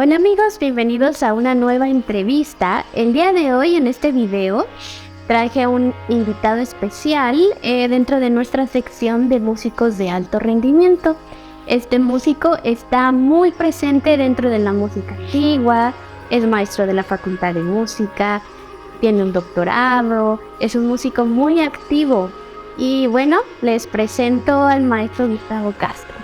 Hola amigos, bienvenidos a una nueva entrevista. El día de hoy en este video traje a un invitado especial dentro de nuestra sección de músicos de alto rendimiento. Este músico está muy presente dentro de la música antigua, es maestro de la Facultad de Música, tiene un doctorado, es un músico muy activo. Y bueno, les presento al maestro Gustavo Castro.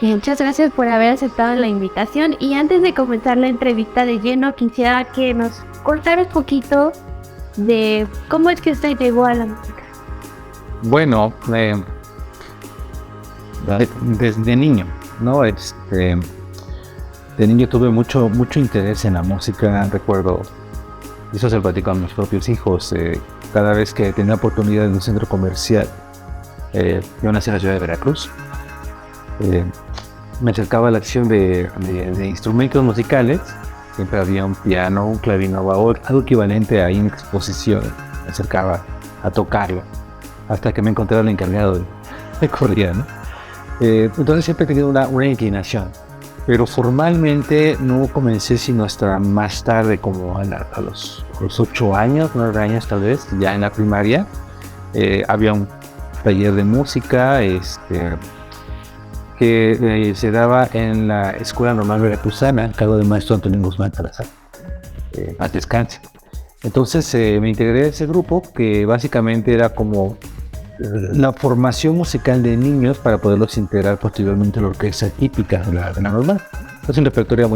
Muchas gracias por haber aceptado la invitación, y antes de comenzar la entrevista de lleno quisiera que nos contaras un poquito de cómo es que usted llegó a la música. Bueno, desde niño, ¿no? De niño tuve mucho interés en la música. Recuerdo, y eso se lo platico a mis propios hijos, cada vez que tenía oportunidad en un centro comercial. Yo nací en la ciudad de Veracruz. Me acercaba a la acción de instrumentos musicales. Siempre había un piano, un clarinete o algo equivalente ahí en exposición. Me acercaba a tocarlo hasta que me encontraba el encargado de corría, ¿no? Entonces siempre he tenido una inclinación, pero formalmente no comencé sino hasta más tarde, como a los 8 años, 9 años tal vez, ya en la primaria. Había un taller de música que se daba en la Escuela Normal Veracruzana, a cargo del maestro Antonio Guzmán Salazar. Más descanse. Entonces me integré a ese grupo, que básicamente era como la formación musical de niños para poderlos integrar posteriormente a la orquesta típica de la normal. Entonces un repertorio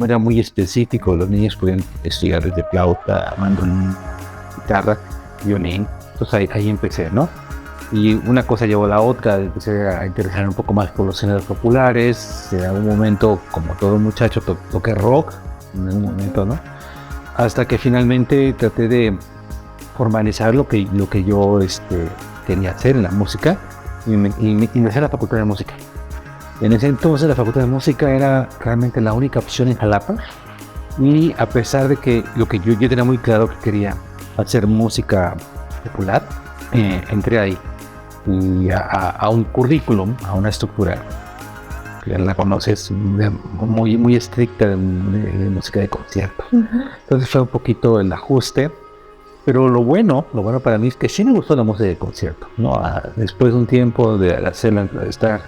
era muy específico. Los niños podían estudiar desde flauta, mandolín, guitarra, violín. Entonces ahí empecé, ¿no? Y una cosa llevó a la otra, empecé a interesar un poco más por los géneros populares. En algún momento, como todo muchacho, toqué rock, en algún momento, ¿no? Hasta que finalmente traté de formalizar lo que yo quería hacer en la música, y ingresé a la Facultad de Música. En ese entonces la Facultad de Música era realmente la única opción en Jalapa, y a pesar de que yo tenía muy claro que quería hacer música popular, entré ahí y a un currículum, a una estructura que la conoces, muy estricta de música de concierto. Entonces fue un poquito el ajuste, pero lo bueno para mí es que sí me gustó la música de concierto, ¿no? Después de un tiempo de estar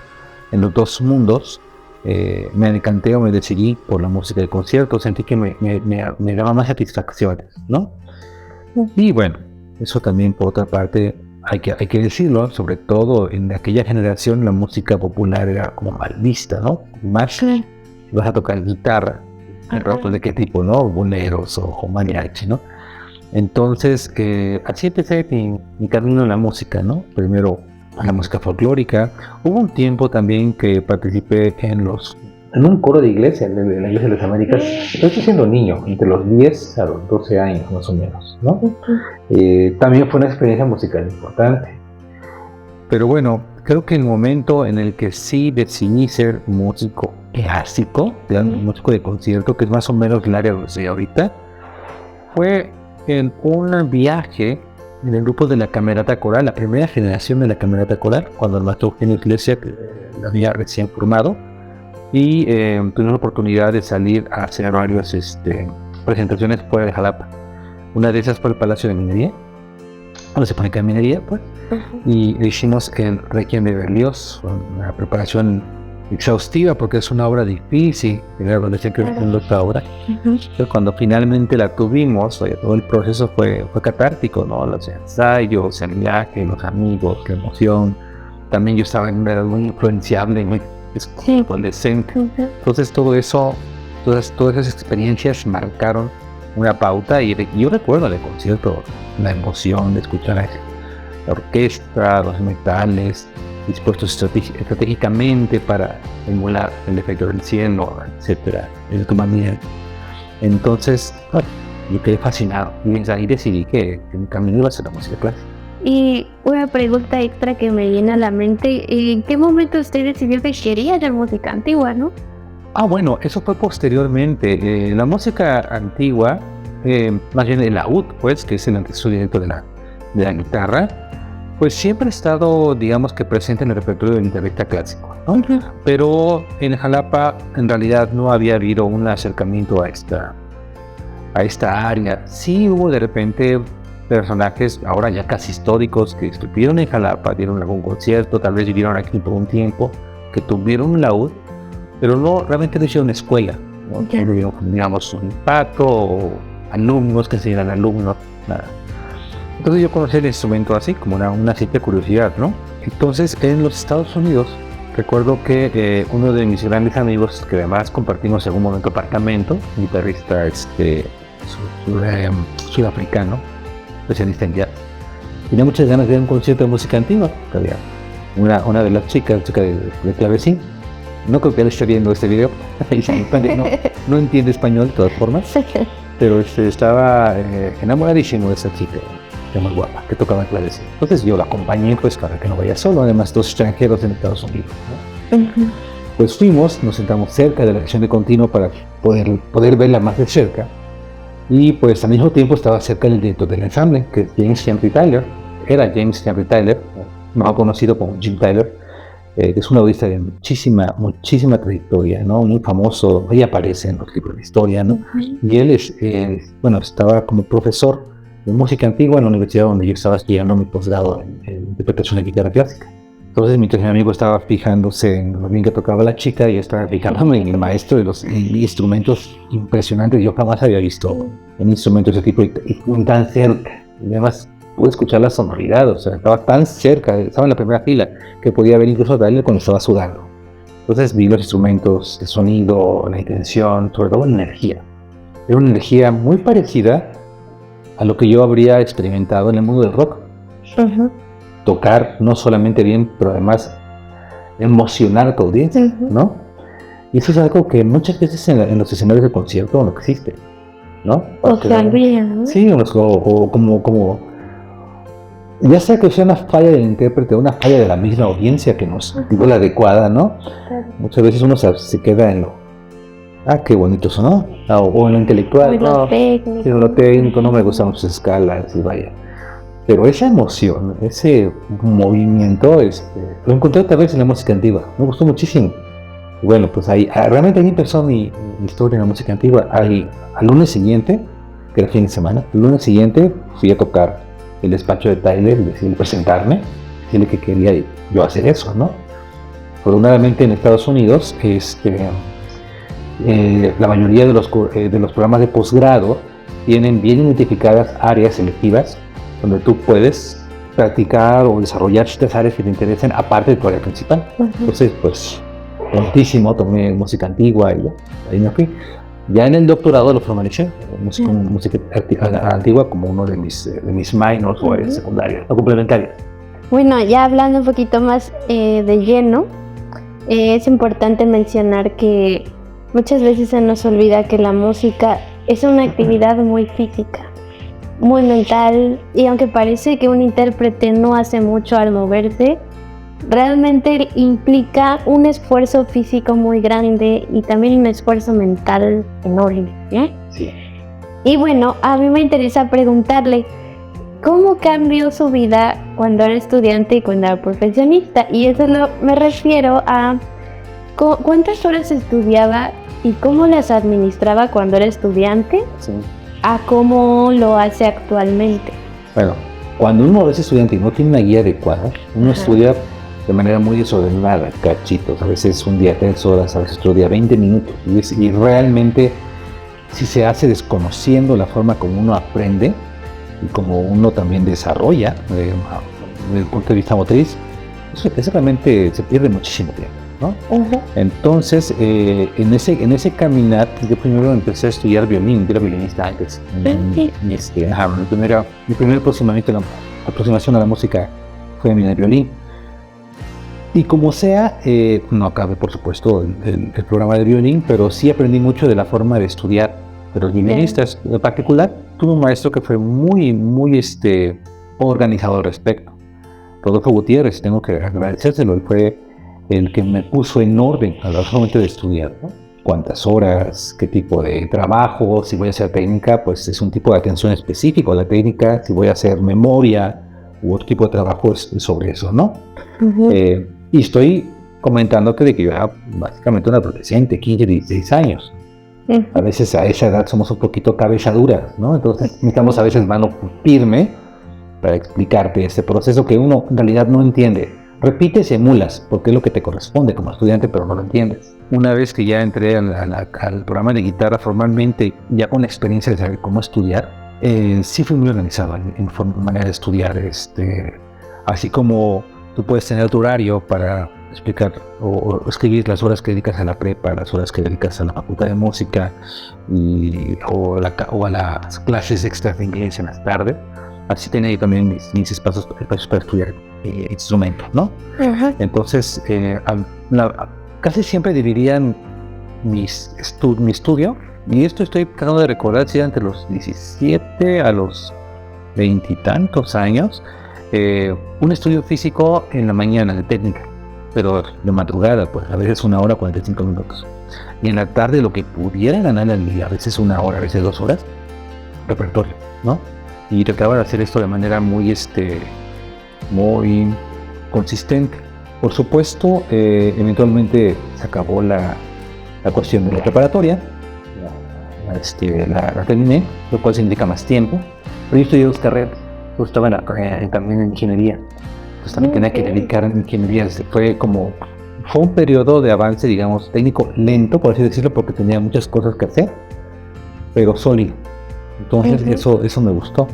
en los dos mundos, me decanté o me decidí por la música de concierto. Sentí que me daba más satisfacciones, ¿no? Y bueno, eso también, por otra parte, hay que decirlo, sobre todo en aquella generación la música popular era como mal vista, ¿no? Más vas a tocar guitarra, rock de qué tipo, ¿no? Boleros o mariachi, ¿no? Entonces, así empecé mi camino en la música, ¿no? Primero la música folclórica. Hubo un tiempo también que participé en un coro de iglesia, en la Iglesia de las Américas. Estoy siendo niño, entre los 10 a los 12 años más o menos, ¿no? También fue una experiencia musical importante. Pero bueno, creo que el momento en el que sí decidí ser músico clásico, músico de concierto, que es más o menos el área donde estoy ahorita, fue en un viaje en el grupo de la Camerata Coral, la primera generación de la Camerata Coral, cuando el maestro Eugenio Iglesias, que la había recién formado, y tuve la oportunidad de salir a hacer varias presentaciones fuera de Jalapa. Una de esas fue el Palacio de Minería, donde se pone acá minería, pues, y hicimos el Requiem de Berlioz, una preparación exhaustiva porque es una obra difícil, esta obra. Entonces, cuando finalmente la tuvimos, todo el proceso fue catártico, ¿no? Los ensayos, el viaje, los amigos, la emoción. También yo estaba en una edad muy influenciable, muy adolescente. Entonces todo eso, todas esas experiencias marcaron una pauta, y yo recuerdo el concierto, la emoción de escuchar la orquesta, los metales dispuestos estratégicamente para emular el efecto del cielo, etcétera, el tomamiento. Entonces, bueno, yo quedé fascinado, y desde ahí decidí que mi camino iba a ser la música clásica. Y una pregunta extra que me viene a la mente: ¿en qué momento usted decidió que quería hacer música antigua, no? Bueno, eso fue posteriormente. La música antigua, más bien el laúd, pues, que es el antecesor directo de la guitarra, Pues siempre ha estado, digamos que presente en el repertorio del guitarrista clásico, ¿no? Ujú. Pero en Jalapa en realidad no había habido un acercamiento a esta área. Sí hubo de repente personajes ahora ya casi históricos que estuvieron en Jalapa, dieron algún concierto, tal vez vivieron aquí por un tiempo, que tuvieron un laúd, pero no realmente no hicieron escuela, ¿no? Ya. No hubieron, digamos, un impacto o alumnos que se eran alumnos, nada. Entonces yo conocí el instrumento así, como una simple curiosidad, ¿no? Entonces en los Estados Unidos, recuerdo que uno de mis grandes amigos, que además compartimos en algún momento apartamento, un guitarrista sudafricano, especialista en jazz, tenía muchas ganas de ir a un concierto de música antigua, que había una de las chicas, chica de clavecín. No creo que él esté viendo este video, no entiende español de todas formas, pero estaba enamoradísimo de esa chica, que muy guapa, que tocaba el clavecín. Entonces yo la acompañé pues para que no vaya solo, además dos extranjeros en Estados Unidos, ¿no? Ujú. Pues fuimos, nos sentamos cerca de la sección de continuo para poder verla más de cerca, y pues al mismo tiempo estaba cerca del director del ensamble, que es James Henry Tyler, era James Henry Tyler, más conocido como Jim Tyler, que es un audista de muchísima trayectoria, ¿no? Muy famoso, ahí aparece en los libros de historia, ¿no? Y él estaba como profesor de música antigua en la universidad donde yo estaba estudiando mi posgrado en interpretación de guitarra clásica. Entonces, mientras mi amigo estaba fijándose en lo bien que tocaba la chica, y estaba fijándome en el maestro de los instrumentos impresionantes. Yo jamás había visto un instrumento de ese tipo y tan cerca. Y además pude escuchar la sonoridad, o sea, estaba tan cerca, estaba en la primera fila, que podía ver incluso a Tyler cuando estaba sudando. Entonces vi los instrumentos, el sonido, la intención, sobre todo la energía. Era una energía muy parecida a lo que yo habría experimentado en el mundo del rock. Ujú. Tocar no solamente bien, pero además emocionar a tu audiencia, Ujú. ¿no? Y eso es algo que muchas veces en los escenarios de concierto no existe, ¿no? O se olvida, ¿no? Sí, o como ya sea que sea una falla del intérprete o una falla de la misma audiencia que nos digo la adecuada, ¿no? Claro. Muchas veces uno se queda en qué bonito sonó, o en lo intelectual, Muy no, técnico. en lo técnico no me gustan sus escalas y vaya. Pero esa emoción, ese movimiento, lo encontré otra vez en la música antigua, me gustó muchísimo. Y bueno, pues realmente ahí empezó mi historia en la música antigua. Al lunes siguiente, que era fin de semana, el lunes siguiente fui a tocar el despacho de Tyler y decidí presentarme, decirle que quería yo hacer eso, ¿no? Afortunadamente en Estados Unidos, la mayoría de los programas de posgrado tienen bien identificadas áreas selectivas donde tú puedes practicar o desarrollar ciertas áreas que te interesen aparte de tu área principal. Ujú. Entonces, pues, prontísimo tomé música antigua y ya, ahí me fui. Ya en el doctorado lo formalicé, música antigua como uno de mis minors o áreas secundarias, o complementarias. Bueno, ya hablando un poquito más de lleno, es importante mencionar que muchas veces se nos olvida que la música es una actividad muy física, muy mental, y aunque parece que un intérprete no hace mucho al moverse, realmente implica un esfuerzo físico muy grande y también un esfuerzo mental enorme, ¿eh? Sí. Y bueno, a mí me interesa preguntarle, ¿cómo cambió su vida cuando era estudiante y cuando era profesionista? Y eso me refiero a cuántas horas estudiaba y cómo las administraba cuando era estudiante, Sí. a cómo lo hace actualmente. Bueno, cuando uno es estudiante y no tiene una guía adecuada, uno Ajá. estudia de manera muy desordenada, cachitos, a veces un día 3 horas, a veces otro día 20 minutos, y realmente si se hace desconociendo la forma como uno aprende y como uno también desarrolla desde el punto de vista motriz, eso realmente se pierde muchísimo tiempo, ¿no? Ujú. Entonces, en ese caminar, yo primero empecé a estudiar violín, yo era violinista antes. Sí. Mi primer aproximación a la música fue en el violín. Y como sea, no acabé por supuesto el programa de violín, pero sí aprendí mucho de la forma de estudiar de los violinistas. En particular, tuve un maestro que fue muy organizado al respecto. Rodolfo Gutiérrez, tengo que agradecérselo, él fue el que me puso en orden a la hora de estudiar, ¿no? Cuántas horas, qué tipo de trabajo, si voy a hacer técnica, pues es un tipo de atención específico a la técnica, si voy a hacer memoria u otro tipo de trabajo es sobre eso, ¿no? Ujú. Y estoy comentando que de que yo era básicamente un adolescente, 15, 16 años. A veces a esa edad somos un poquito cabeza duras, ¿no? Entonces necesitamos a veces mano firme para explicarte este proceso que uno en realidad no entiende. Repites y emulas, porque es lo que te corresponde como estudiante, pero no lo entiendes. Una vez que ya entré al programa de guitarra formalmente, ya con la experiencia de saber cómo estudiar, sí fui muy organizado en manera de estudiar. Así como tú puedes tener tu horario para explicar o escribir las horas que dedicas a la prepa, las horas que dedicas a la facultad de música o a las clases extras de inglés en las tardes. Así tenía yo también mis espacios para estudiar instrumentos, ¿no? Ajá. Entonces, casi siempre dividían mi estudio, y esto estoy tratando de recordar si era entre los 17 a los 20 y tantos años, un estudio físico en la mañana de técnica, pero de madrugada, pues a veces 1 hora 45 minutos. Y en la tarde lo que pudiera ganar al día, a veces 1 hora, a veces 2 horas, repertorio, ¿no? Y trataba de hacer esto de manera muy consistente. Por supuesto, eventualmente se acabó la cuestión de la preparatoria, la terminé, lo cual significa más tiempo, pero yo estudié 2 carreras. Yo estaba también en ingeniería, pues también tenía que dedicar a ingeniería. Fue un periodo de avance, digamos, técnico lento, por así decirlo, porque tenía muchas cosas que hacer, pero sólido. Entonces eso me gustó.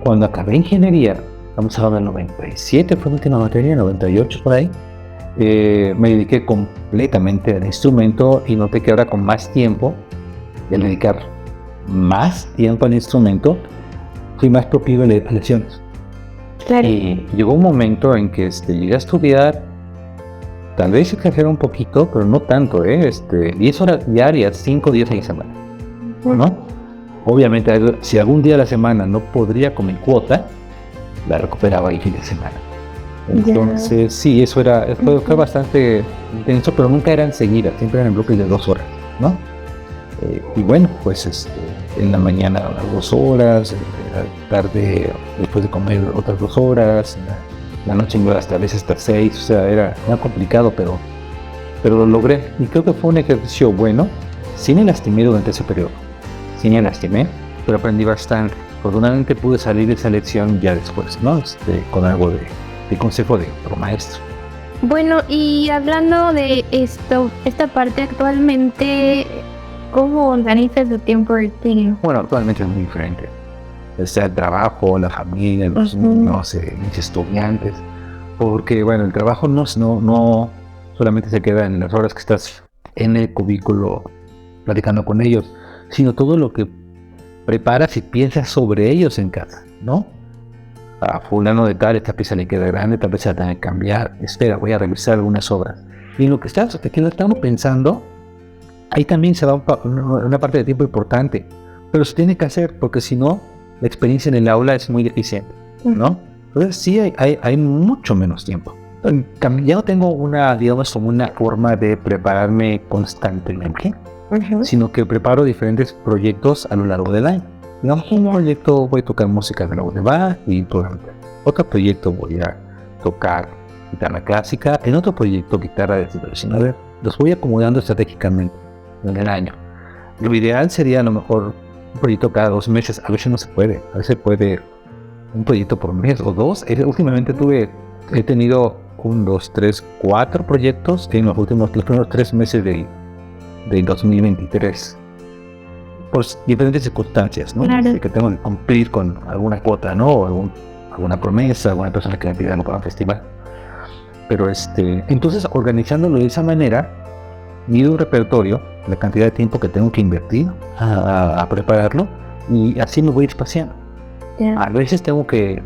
Cuando acabé ingeniería, estamos hablando del 97, fue la última materia, 98 por ahí, me dediqué completamente al instrumento y noté que ahora con más tiempo, y al dedicar más tiempo al instrumento, fui más propicio a lesiones. Claro. Y llegó un momento en que llegué a estudiar, tal vez exageré un poquito, pero no tanto, 10 horas diarias, 5 días a la semana, ¿no? Obviamente, si algún día a la semana no podría con mi cuota, la recuperaba el fin de semana. Entonces, sí, eso fue bastante intenso, pero nunca eran seguidas, siempre eran en bloques de 2 horas, ¿no? Y bueno, pues en la mañana 2 horas, en la tarde después de comer otras 2 horas, la noche hasta a veces hasta 6, o sea, era complicado, pero lo logré. Y creo que fue un ejercicio bueno. Sí me lastimé durante ese periodo, pero aprendí bastante. Afortunadamente pude salir de esa lección ya después, ¿no? Con algo de consejo de otro maestro. Bueno, y hablando de esta parte actualmente, ¿cómo organizas tu tiempo rutina? Bueno, actualmente es muy diferente. El trabajo, la familia, los niños, mis estudiantes. Porque, bueno, el trabajo no solamente se queda en las horas que estás en el cubículo platicando con ellos, sino todo lo que preparas y piensas sobre ellos en casa, ¿no? A fulano de tal, esta pieza le queda grande, tal vez se la tenga que cambiar. Espera, voy a revisar algunas obras. Y en lo que estamos pensando, ahí también se va una parte de tiempo importante. Pero se tiene que hacer, porque si no, la experiencia en el aula es muy deficiente, ¿no? Entonces sí hay mucho menos tiempo. Ya no tengo una forma de prepararme constantemente, sino que preparo diferentes proyectos a lo largo del año. En un proyecto voy a tocar música de la UNEVA y otro proyecto voy a tocar guitarra clásica, en otro proyecto guitarra de siglo XIX. Los voy acomodando estratégicamente en el año. Lo ideal sería a lo mejor un proyecto cada 2 meses. A veces no se puede, a veces puede un proyecto por mes o 2. Últimamente he tenido 1, 2, 3, 4 proyectos en los primeros 3 meses de 2023, por diferentes circunstancias, ¿no? Claro. Que tengo que cumplir con alguna cuota, ¿no? O alguna promesa, alguna persona que me pida algo para un festival. Pero entonces, organizándolo de esa manera, mido un repertorio, la cantidad de tiempo que tengo que invertir a prepararlo, y así me voy espaciando. A veces tengo que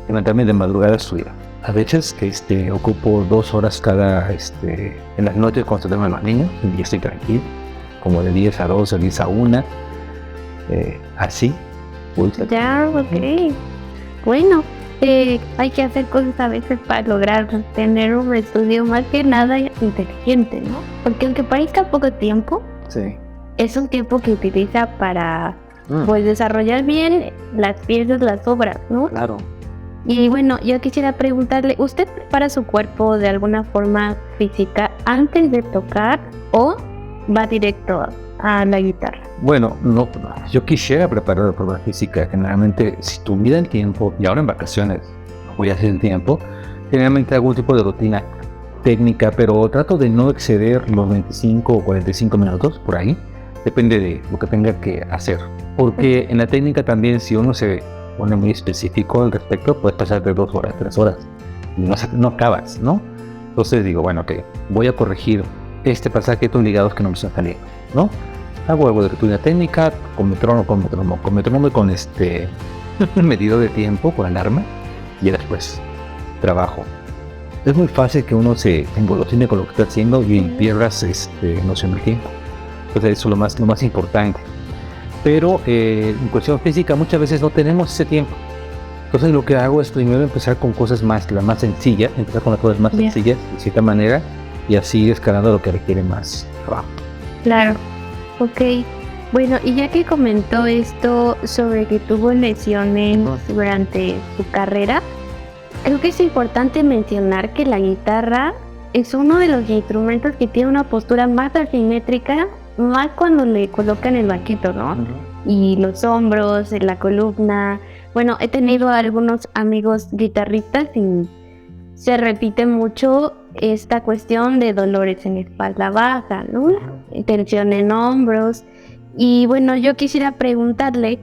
levantarme de madrugada a estudiar. A veces ocupo 2 horas en las noches cuando se duermen los niños y estoy tranquilo, como de 10 a 12, 10 a 1, así. Ya, ok. Bueno, hay que hacer cosas a veces para lograr tener un estudio más que nada inteligente, ¿no? Porque aunque parezca poco tiempo, sí, es un tiempo que utiliza para pues desarrollar bien las piezas, las obras, ¿no? Claro. Y bueno, yo quisiera preguntarle, ¿usted prepara su cuerpo de alguna forma física antes de tocar o va directo a la guitarra? Bueno, no, yo quisiera preparar la prueba física. Generalmente, si tuviera el tiempo, y ahora en vacaciones voy a hacer el tiempo, generalmente hago un tipo de rutina técnica, pero trato de no exceder los 25 o 45 minutos por ahí. Depende de lo que tenga que hacer. Porque en la técnica también, si uno se pone muy específico al respecto, puedes pasar de 2 horas, 3 horas. Y no acabas, ¿no? Entonces digo, bueno, ok, voy a corregir este pasaje, estos ligados que no me están saliendo, ¿no? Hago algo de rutina técnica, con metrónomo y con medidor de tiempo, con alarma, y después trabajo. Es muy fácil que uno se engolosine con lo que está haciendo y pierdas noción del tiempo. Entonces eso es lo más importante. Pero en cuestión física muchas veces no tenemos ese tiempo. Entonces lo que hago es primero empezar con cosas las más sencillas, empezar con las cosas más sencillas de cierta manera, y así ir escalando lo que requiere más trabajo. Claro, ok. Bueno, y ya que comentó esto sobre que tuvo lesiones durante su carrera, creo que es importante mencionar que la guitarra es uno de los instrumentos que tiene una postura más asimétrica, más cuando le colocan el banquito, ¿no? Y los hombros, la columna. Bueno, he tenido algunos amigos guitarristas y se repite mucho esta cuestión de dolores en espalda baja, ¿no? Tensión en hombros. Y bueno, yo quisiera preguntarle,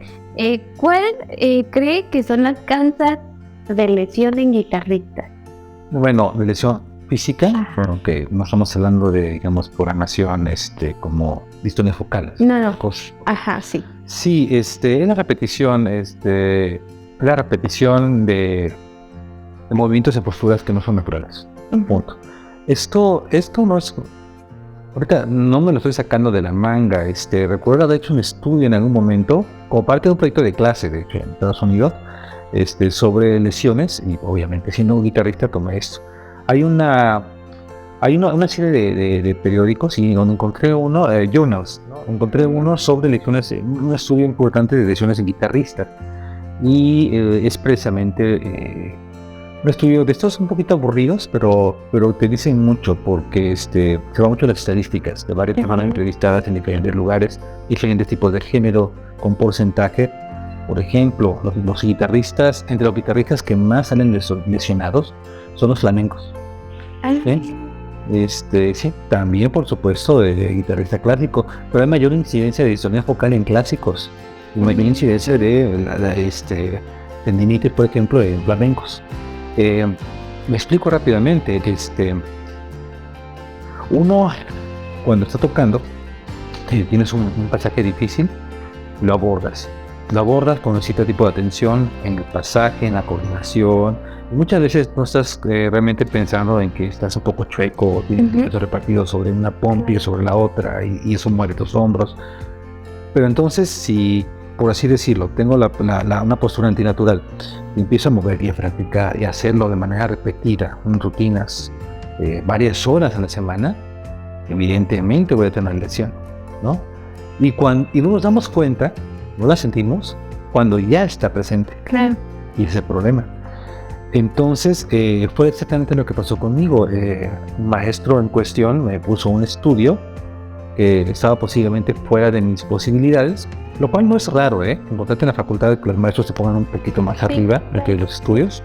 ¿cuál cree que son las causas de lesión en guitarristas? Bueno, de lesión física, que no estamos hablando de, digamos, programación, como distonía focal. No. Ajá, sí. Sí, es la repetición, de movimientos y posturas que no son naturales. Punto. Esto no es, ahorita no me lo estoy sacando de la manga. Recuerdo haber hecho un estudio en algún momento, como parte de un proyecto de clase, de hecho, en Estados Unidos, sobre lesiones, y obviamente siendo un guitarrista tomé esto. Hay una serie de periódicos y donde encontré uno, journals, ¿no? Encontré uno sobre lesiones, un estudio importante de lesiones en guitarristas, y es precisamente un estudio de estos un poquito aburridos, pero te dicen mucho, porque se va mucho las estadísticas de varias personas entrevistadas en diferentes lugares, diferentes tipos de género, con porcentaje. Por ejemplo, los guitarristas, entre los guitarristas que más salen lesionados son los flamencos. Sí, también por supuesto de guitarrista clásico, pero hay mayor incidencia de distonía focal en clásicos y mayor incidencia de tendinitis, por ejemplo, en flamencos. Me explico rápidamente. Uno, cuando está tocando, tienes un pasaje difícil, lo abordas con cierto tipo de atención en el pasaje, en la coordinación. Muchas veces no estás realmente pensando en que estás un poco chueco, tienes repartido sobre una pompa y sobre la otra, y eso mueve tus hombros. Pero entonces, si, por así decirlo, tengo una postura antinatural, y empiezo a mover y a practicar y a hacerlo de manera repetida, en rutinas, varias horas a la semana, evidentemente voy a tener una lesión, ¿no? Y no nos damos cuenta, no la sentimos, cuando ya está presente. Claro. Y ese es el problema. Entonces, fue exactamente lo que pasó conmigo. Un maestro en cuestión me puso un estudio que estaba posiblemente fuera de mis posibilidades, lo cual no es raro, importante en la facultad que los maestros se pongan un poquito más arriba de los estudios,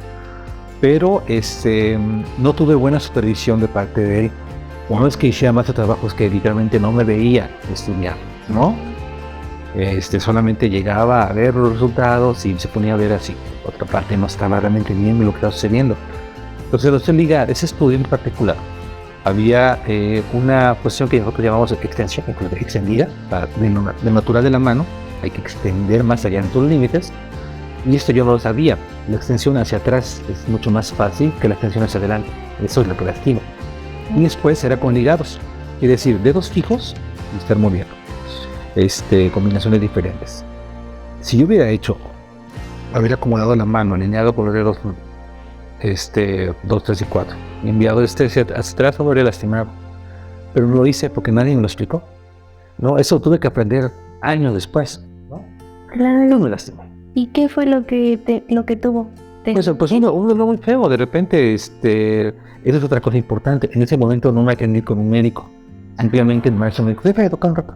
pero no tuve buena supervisión de parte de él. Una vez que hiciera más de trabajos que literalmente no me veía estudiar, ¿no? Solamente llegaba a ver los resultados y se ponía a ver así. Otra parte no estaba realmente bien lo que estaba sucediendo. Entonces, lo sé ligar, ese estudio en particular, había una cuestión que nosotros llamamos extensión, extendida, de natural de la mano, hay que extender más allá de tus límites, y esto yo no lo sabía. La extensión hacia atrás es mucho más fácil que la extensión hacia adelante, eso es lo que lastima. Y después era con ligados, es decir, dedos fijos y estar moviendo, combinaciones diferentes. Si yo hubiera haber acomodado la mano, alineado con los dedos 2, 3 y 4, y enviado hacia atrás, no me habría lastimado, pero no lo hice porque nadie me lo explicó, ¿no? Eso tuve que aprender años después, ¿no? Claro. No me lastimé. ¿Y qué fue lo que tuvo? Pues un dolor muy feo, de repente, esa es otra cosa importante. En ese momento no me atendí con un médico. Simplemente el maestro me dijo, deja de tocar un rato.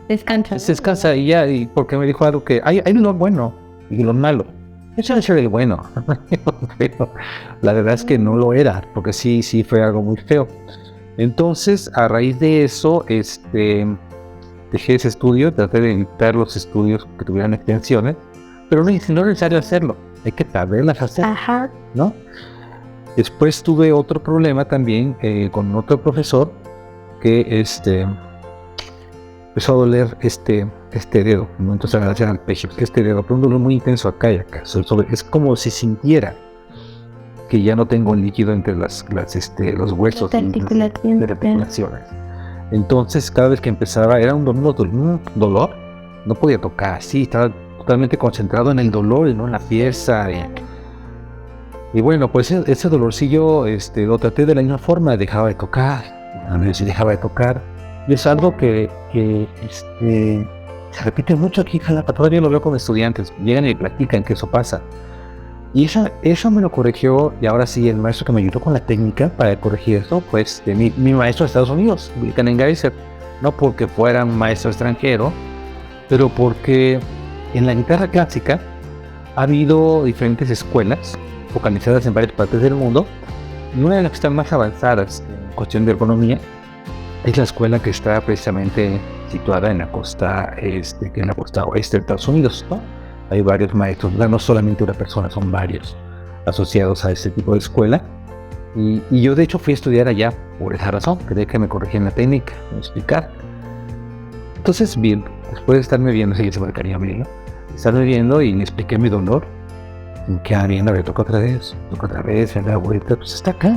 Descansa. Descansa y ya, y porque me dijo algo que hay lo bueno y lo malo. Eso es el bueno. Pero la verdad es que no lo era, porque sí fue algo muy feo. Entonces, a raíz de eso, dejé ese estudio, traté de evitar los estudios que tuvieran extensiones, pero no es necesario hacerlo, hay que saberlas hacer, ¿no? Después tuve otro problema también con otro profesor que empezó a doler este dedo, ¿no? Entonces agradecer al pecho, este dedo, pero un dolor muy intenso acá y acá, es como si sintiera que ya no tengo líquido entre los huesos de articulaciones. Entonces cada vez que empezaba era un dolor, no podía tocar, estaba totalmente concentrado en el dolor y no en la pieza. Y bueno, pues ese dolorcillo lo traté de la misma forma, dejaba de tocar, a ver si dejaba de tocar. Y es algo que se repite mucho aquí en Jalapa, todavía lo veo con estudiantes, llegan y platican que eso pasa. Y eso me lo corrigió, y ahora sí, el maestro que me ayudó con la técnica para corregir esto, pues mi maestro de Estados Unidos, Wilken Geiser, no porque fuera un maestro extranjero, pero porque en la guitarra clásica ha habido diferentes escuelas focalizadas en varias partes del mundo, y una de las que están más avanzadas en cuestión de ergonomía es la escuela que está precisamente situada en la costa oeste de Estados Unidos, ¿no? Hay varios maestros, no solamente una persona, son varios asociados a este tipo de escuela. Y yo de hecho fui a estudiar allá por esa razón, quería que me corrigieran la técnica, me explicar. Entonces, bien, después de estarme viendo, se me quería abrir, ¿no? Estarme viendo y me expliqué mi dolor. Y quedaba bien, a ver, toca otra vez, me da vuelta, pues está acá.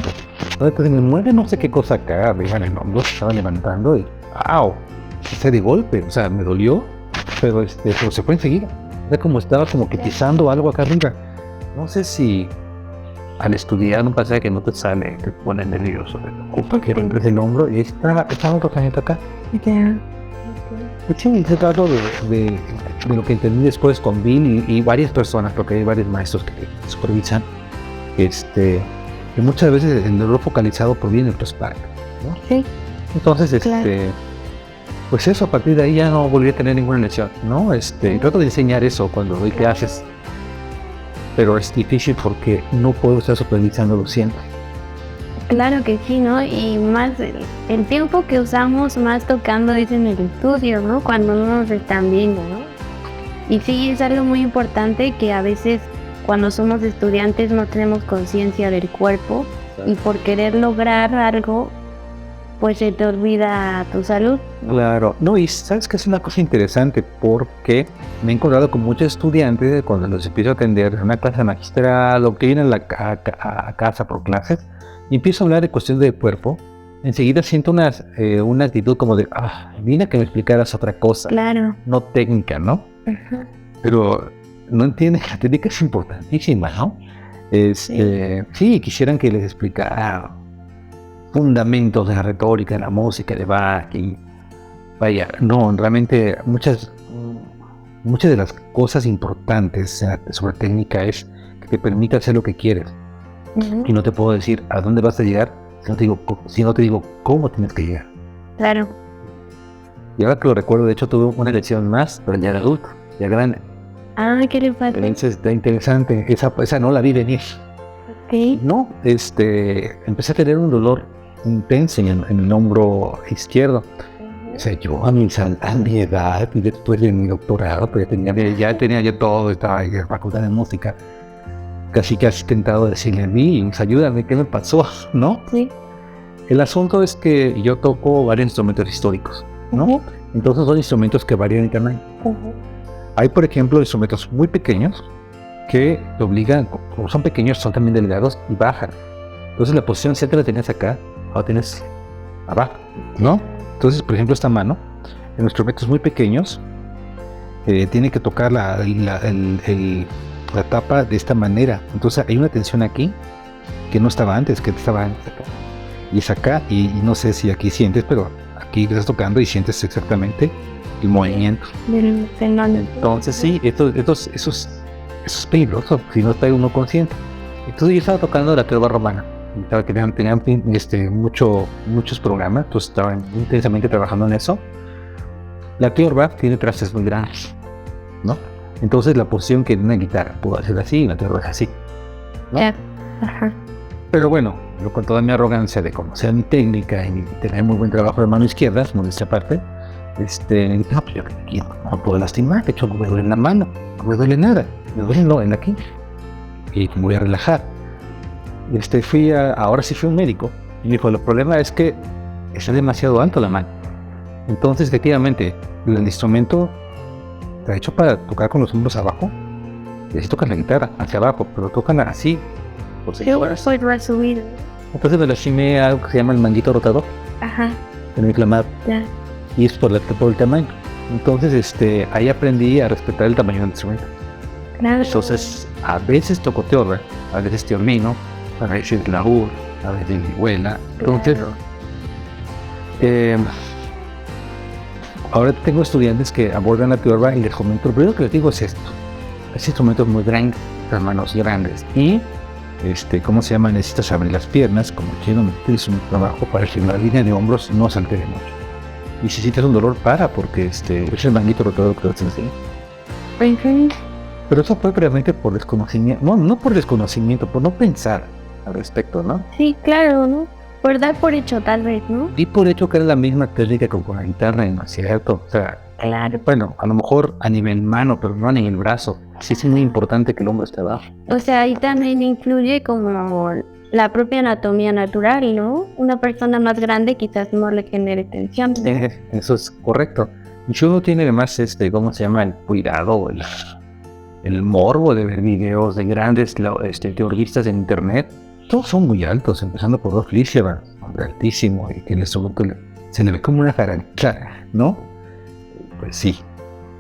Entonces me mueve no sé qué cosa acá, arriba en el hombro, estaba levantando y ¡au! De golpe, o sea, me dolió, pero se fue enseguida. Era como estaba como que pisando algo acá arriba. No sé si al estudiar un pasaje que no te sale, te pone nervioso, te ocupa que rompes el hombro y está otro caneta acá. Sí, se trata de lo que entendí después con Bill y varias personas, porque hay varios maestros que supervisan, que muchas veces el dolor focalizado proviene de otros partes, ¿no? Sí. Entonces, claro. Pues eso, a partir de ahí ya no volví a tener ninguna lesión, ¿no? Trato de enseñar eso cuando doy clases, pero es difícil porque no puedo estar supervisándolo siempre. Claro que sí, ¿no? Y más el tiempo que usamos más tocando es en el estudio, ¿no? Cuando no nos están viendo, ¿no? Y sí, es algo muy importante que a veces cuando somos estudiantes no tenemos conciencia del cuerpo y por querer lograr algo, pues se te olvida tu salud. Claro, no, y sabes que es una cosa interesante porque me he encontrado con muchos estudiantes cuando los empiezo a atender en una clase magistral o que vienen a casa por clases y empiezo a hablar de cuestiones del cuerpo. Enseguida siento una actitud como de, vine a que me explicaras otra cosa, claro, no técnica, ¿no? Uh-huh. Pero no entienden que la técnica es importantísima, ¿no? Sí, quisieran que les explicara fundamentos de la retórica, de la música, de Bach, y vaya, no, realmente muchas de las cosas importantes sobre técnica es que te permita hacer lo que quieres. Uh-huh. Y no te puedo decir a dónde vas a llegar si no te digo cómo tienes que llegar. Claro. Y ahora que lo recuerdo, de hecho tuve una lección más, pero ya de adulto, ya grande. ¿Qué le falta? Entonces está interesante, esa no la vi venir. Okay. No, empecé a tener un dolor intenso en el hombro izquierdo. O sea, yo a mi edad, y después de mi doctorado, pues ya tenía todo, estaba en la facultad de música, casi tentado de decirle, Vince, ayúdame, ¿qué me pasó? ¿No? Sí. El asunto es que yo toco varios instrumentos históricos, ¿no? Uh-huh. Entonces son instrumentos que varían en tamaño. Uh-huh. Hay, por ejemplo, instrumentos muy pequeños que te obligan, como son pequeños, son también delgados y bajan. Entonces la posición siempre la tenías acá, ahora tienes abajo, ¿no? Entonces, por ejemplo, esta mano, en instrumentos muy pequeños, tiene que tocar la tapa de esta manera. Entonces hay una tensión aquí que no estaba antes, que estaba antes acá. Y es acá, y no sé si aquí sientes, pero aquí estás tocando y sientes exactamente el movimiento. Entonces sí, eso es peligroso si no está uno consciente. Entonces yo estaba tocando la teoría romana. Tenían muchos programas, entonces estaban intensamente trabajando en eso. La teorba tiene trastes muy grandes, ¿no? Entonces la posición que una guitarra puedo hacer así y la teorba es así, ¿no? Ajá. Pero bueno, yo con toda mi arrogancia de conocer mi técnica y tener muy buen trabajo de mano izquierda, modestia aparte, pues yo aquí no puedo lastimar, de hecho me duele en la mano, no me duele nada, me duele en aquí y me voy a relajar. Ahora sí fui a un médico y me dijo, el problema es que está demasiado alto la mano. Entonces, efectivamente, el instrumento está hecho para tocar con los hombros abajo. Y así tocan la guitarra, hacia abajo, pero tocan así. Soy resubido. Entonces me lastimé algo que se llama el manguito rotador. Ajá. En el clamado. Ya. Y es por el tamaño. Entonces, ahí aprendí a respetar el tamaño del instrumento. Claro. Entonces, a veces toco teorba, a veces teormino, a veces laúd, a veces vihuela. Entonces, ahora tengo estudiantes que abordan la teorba y les comento, lo primero que les digo es esto. Este instrumento es muy grande, las manos grandes y, ¿cómo se llama? Necesitas abrir las piernas, como chino, metes un trabajo para que la línea de hombros no se altere mucho. Y si sientes un dolor, porque es el manguito rotador que te enseñé. Pero eso fue realmente por desconocimiento, no por desconocimiento, por no pensar al respecto, ¿no? Sí, claro, ¿no? Por dar por hecho, tal vez, ¿no? Di por hecho que era la misma técnica que con la guitarra, ¿no es cierto? O sea, claro. Bueno, a lo mejor a nivel mano, pero no a nivel brazo. Sí es muy importante que el hombro esté abajo. O sea, ahí también incluye como la propia anatomía natural, ¿no? Una persona más grande quizás no le genere tensión, ¿no? Eso es correcto. Y uno tiene además, ¿cómo se llama? El cuidado, el morbo de ver videos de grandes teoristas en internet. Todos son muy altos, empezando por Rolf Lichtenberg, hombre altísimo, y que el instrumento se le ve como una jaranita, ¿no? Pues sí,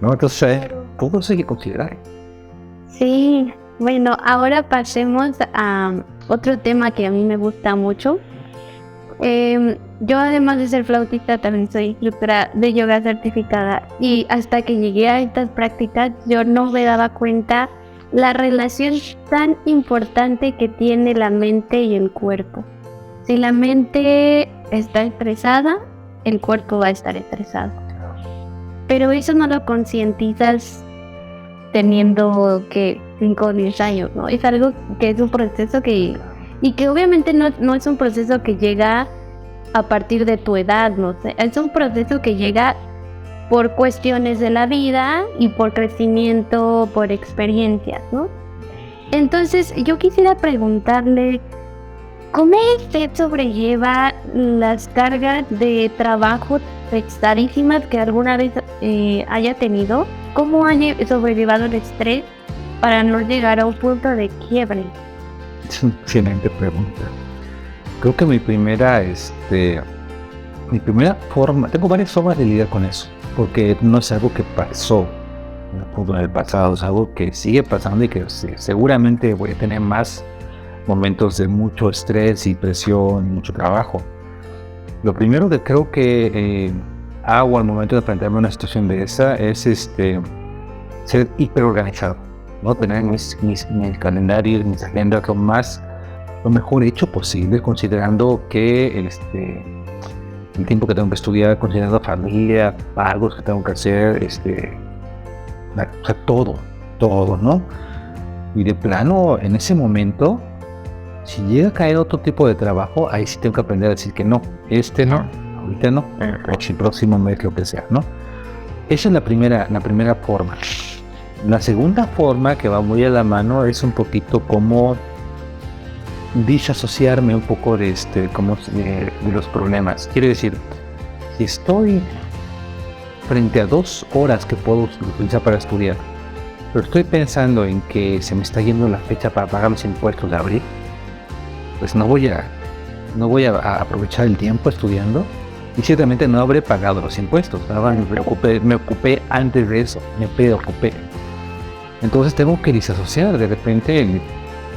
¿no? Entonces, todo eso hay que considerar. Sí, bueno, ahora pasemos a otro tema que a mí me gusta mucho. Yo además de ser flautista también soy instructora de yoga certificada y hasta que llegué a estas prácticas yo no me daba cuenta la relación tan importante que tiene la mente y el cuerpo. Si la mente está estresada, el cuerpo va a estar estresado. Pero eso no lo concientizas teniendo 5 o 10 años, ¿no? Es algo que es un proceso que obviamente no es un proceso que llega a partir de tu edad, no sé. Es un proceso que llega por cuestiones de la vida y por crecimiento, por experiencias, ¿no? Entonces, yo quisiera preguntarle, ¿cómo usted sobrelleva las cargas de trabajo pesadísimas que alguna vez haya tenido? ¿Cómo ha sobrellevado el estrés para no llegar a un punto de quiebre? Es una excelente pregunta. Creo que mi primera forma, tengo varias formas de lidiar con eso, porque no es algo que pasó en el pasado, es algo que sigue pasando y que seguramente voy a tener más momentos de mucho estrés y presión, mucho trabajo. Lo primero que creo que hago al momento de enfrentarme a una situación de esa es ser hiperorganizado, ¿no? Tener mis calendarios, mis agendas lo mejor hecho posible, considerando que el tiempo que tengo que estudiar, considerando familia, pagos que tengo que hacer, o sea, todo, ¿no? Y de plano, en ese momento, si llega a caer otro tipo de trabajo, ahí sí tengo que aprender a decir que no, no, ahorita no, o el próximo mes, lo que sea, ¿no? Esa es la primera forma. La segunda forma, que va muy a la mano, es un poquito como disasociarme un poco de los problemas. Quiero decir, si estoy frente a 2 horas que puedo utilizar para estudiar, pero estoy pensando en que se me está yendo la fecha para pagar los impuestos de abril, pues no voy a aprovechar el tiempo estudiando y ciertamente no habré pagado los impuestos. Me ocupé antes de eso, me preocupé. Entonces tengo que disasociar. De repente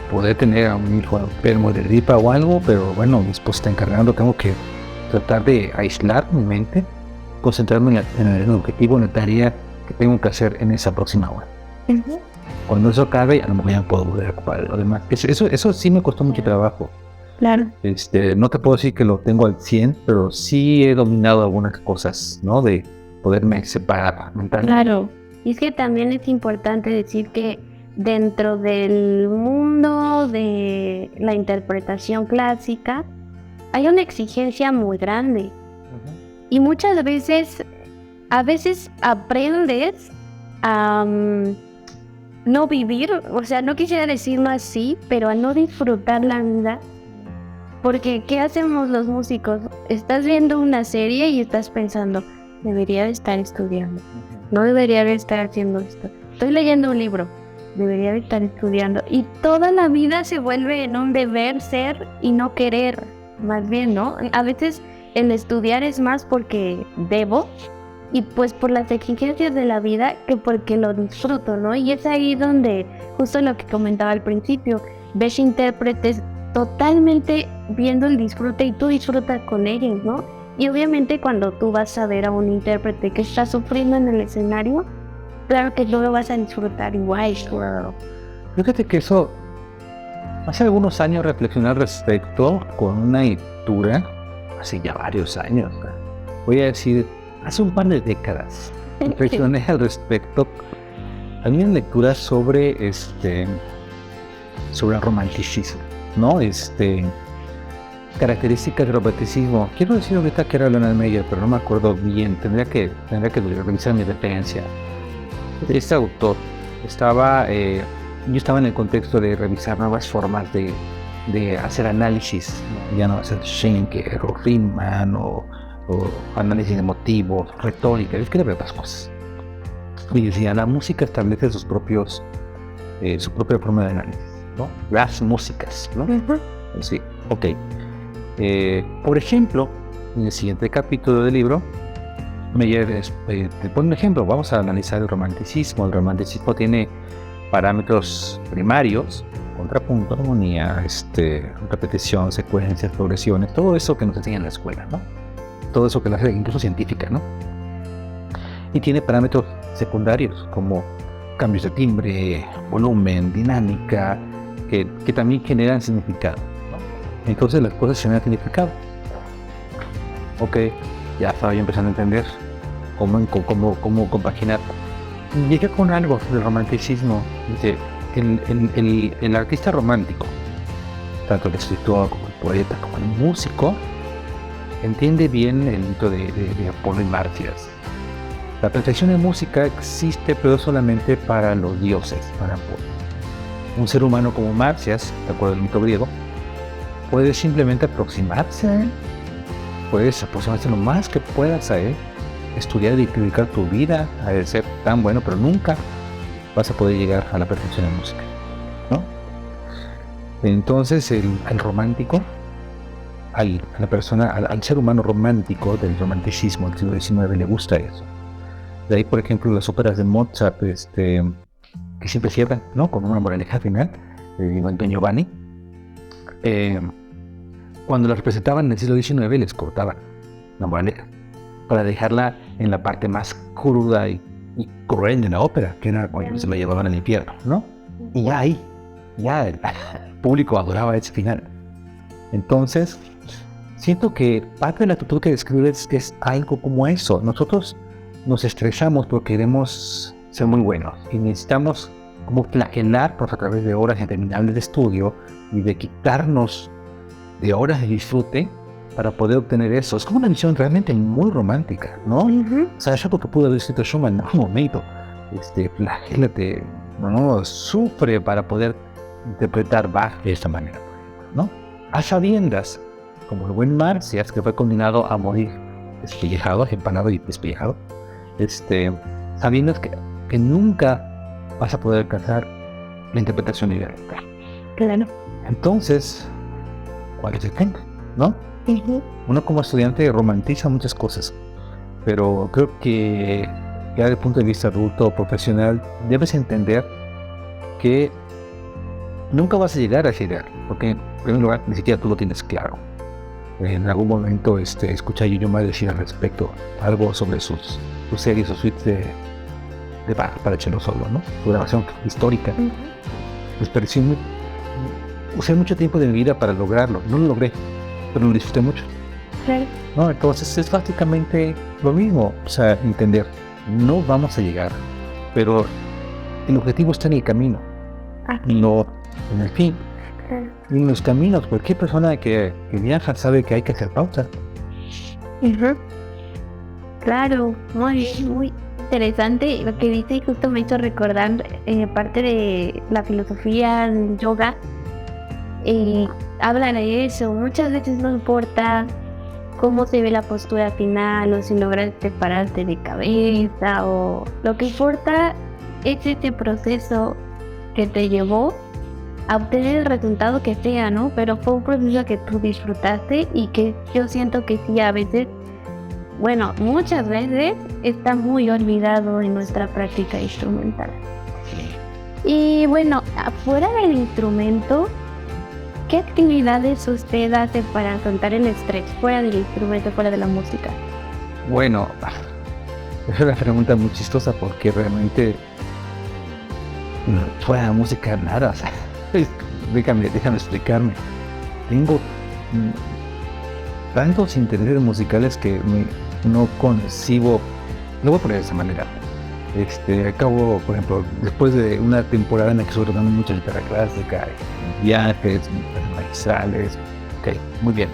poder tener a un hijo enfermo de gripa o algo, pero bueno, mi esposa está encargando, tengo que tratar de aislar mi mente, concentrarme en el objetivo, en la tarea que tengo que hacer en esa próxima hora. Cuando eso acabe, a lo mejor ya puedo volver a ocupar lo demás. Eso sí me costó mucho trabajo. Claro. No te puedo decir que lo tengo al 100, pero sí he dominado algunas cosas, ¿no? De poderme separar mentalmente. Claro. Y es que también es importante decir que dentro del mundo de la interpretación clásica hay una exigencia muy grande. Y muchas veces, aprendes a no vivir, o sea, no quisiera decirlo así, pero a no disfrutar la vida. Porque, ¿qué hacemos los músicos? Estás viendo una serie y estás pensando, debería de estar estudiando, no debería de estar haciendo esto. Estoy leyendo un libro, debería de estar estudiando. Y toda la vida se vuelve en un deber ser y no querer, más bien, ¿no? A veces el estudiar es más porque debo y pues por las exigencias de la vida que porque lo disfruto, ¿no? Y es ahí donde, justo lo que comentaba al principio, ves intérpretes totalmente viendo el disfrute y tú disfrutas con ellos, ¿no? Y obviamente cuando tú vas a ver a un intérprete que está sufriendo en el escenario, claro que no lo vas a disfrutar igual. Claro. Fíjate que eso, hace algunos años reflexioné al respecto con una lectura, hace ya varios años, voy a decir, hace un par de décadas, reflexioné al respecto. Había una lectura sobre el romanticismo, ¿no? Características del romanticismo. Quiero decir ahorita que era Leonard Meyer, pero no me acuerdo bien. Tendría que revisar mi referencia. Este autor yo estaba en el contexto de revisar nuevas formas de hacer análisis, ¿no? Ya no hacer Schenker o Riemann o análisis de motivos, retórica. Yo quería ver otras cosas. Y decía, la música establece su propia forma de análisis, ¿no? Las músicas, ¿no? Sí, ok. Por ejemplo, en el siguiente capítulo del libro, Meyer te pone un ejemplo. Vamos a analizar el romanticismo. El romanticismo tiene parámetros primarios: contrapunto, armonía, repetición, secuencias, progresiones, todo eso que nos enseñan en la escuela, ¿no? Todo eso que la hace incluso científica, ¿no? Y tiene parámetros secundarios como cambios de timbre, volumen, dinámica, que también generan significado, ¿no? Entonces las cosas generan significado. Ok, ya estaba yo empezando a entender cómo compaginar. Llegué con algo del romanticismo. Dice, el artista romántico, tanto el escritor como el poeta como el músico, entiende bien el mito de Apolo y Marcias. La perfección en música existe, pero solamente para los dioses, para Apolo. Un ser humano como Marcias, de acuerdo al mito griego, puede simplemente aproximarse a él. Puedes aproximarse lo más que puedas a él, estudiar y dedicar tu vida a él, ser tan bueno, pero nunca vas a poder llegar a la perfección en música, ¿no? Entonces el romántico, al ser humano romántico del romanticismo del siglo XIX le gusta eso. De ahí, por ejemplo, las óperas de Mozart, que siempre cierran, ¿no?, con una moraleja final, Don Giovanni. Cuando las representaban en el siglo XIX les cortaban la moraleja para dejarla en la parte más cruda y cruel de la ópera, que era cuando se la llevaban al infierno, ¿no? Y ya el público adoraba ese final. Entonces, siento que parte de la actitud que describes es algo como eso. Nosotros nos estresamos porque queremos ser muy buenos y necesitamos como flagelarnos a través de horas interminables de estudio y de quitarnos de horas de disfrute para poder obtener eso. Es como una visión realmente muy romántica, ¿no? O sea, es algo que pudo haber escrito Schumann en un momento. Flagélate, ¿no? Sufre para poder interpretar Bach de esta manera, ¿no? A sabiendas, como el buen Marcias, que fue condenado a morir despellejado, empanado y despellejado, sabiendo que nunca vas a poder alcanzar la interpretación ideal. Claro. Entonces, ¿cuál es el tema? ¿No? Uno como estudiante romantiza muchas cosas, pero creo que ya desde el punto de vista adulto o profesional debes entender que nunca vas a llegar a ese ideal, porque en primer lugar ni siquiera tú lo tienes claro. En algún momento escuché a Yo-Yo Ma decir al respecto algo sobre sus series o suites de de Bach para cello solo, ¿no? Su grabación histórica. Pues pareció usé mucho tiempo de mi vida para lograrlo. No lo logré, pero lo disfruté mucho. Claro. ¿No? Entonces es básicamente lo mismo. O sea, entender, no vamos a llegar, pero el objetivo está en el camino, no en el fin. Claro. Y en los caminos, cualquier persona que viaja sabe que hay que hacer pausa. Claro, muy interesante lo que dice, y justo me hizo recordar parte de la filosofía del yoga. Habla de eso, muchas veces no importa cómo se ve la postura final o si lograste pararte de cabeza, o lo que importa es este proceso que te llevó a obtener el resultado que sea, ¿no? Pero fue un proceso que tú disfrutaste y que yo siento que sí, a veces, bueno, muchas veces está muy olvidado en nuestra práctica instrumental. Y bueno, afuera del instrumento, ¿qué actividades usted hace para soltar el estrés? Fuera del instrumento, fuera de la música. Bueno, es una pregunta muy chistosa porque realmente fuera de la música nada. O sea, déjame explicarme. Tengo tantos intereses musicales que no concibo. Lo voy a poner de esa manera. Acabo, por ejemplo, después de una temporada en la que estuve tocando mucha guitarra clásica, viajes, magistrales, ok, muy bien.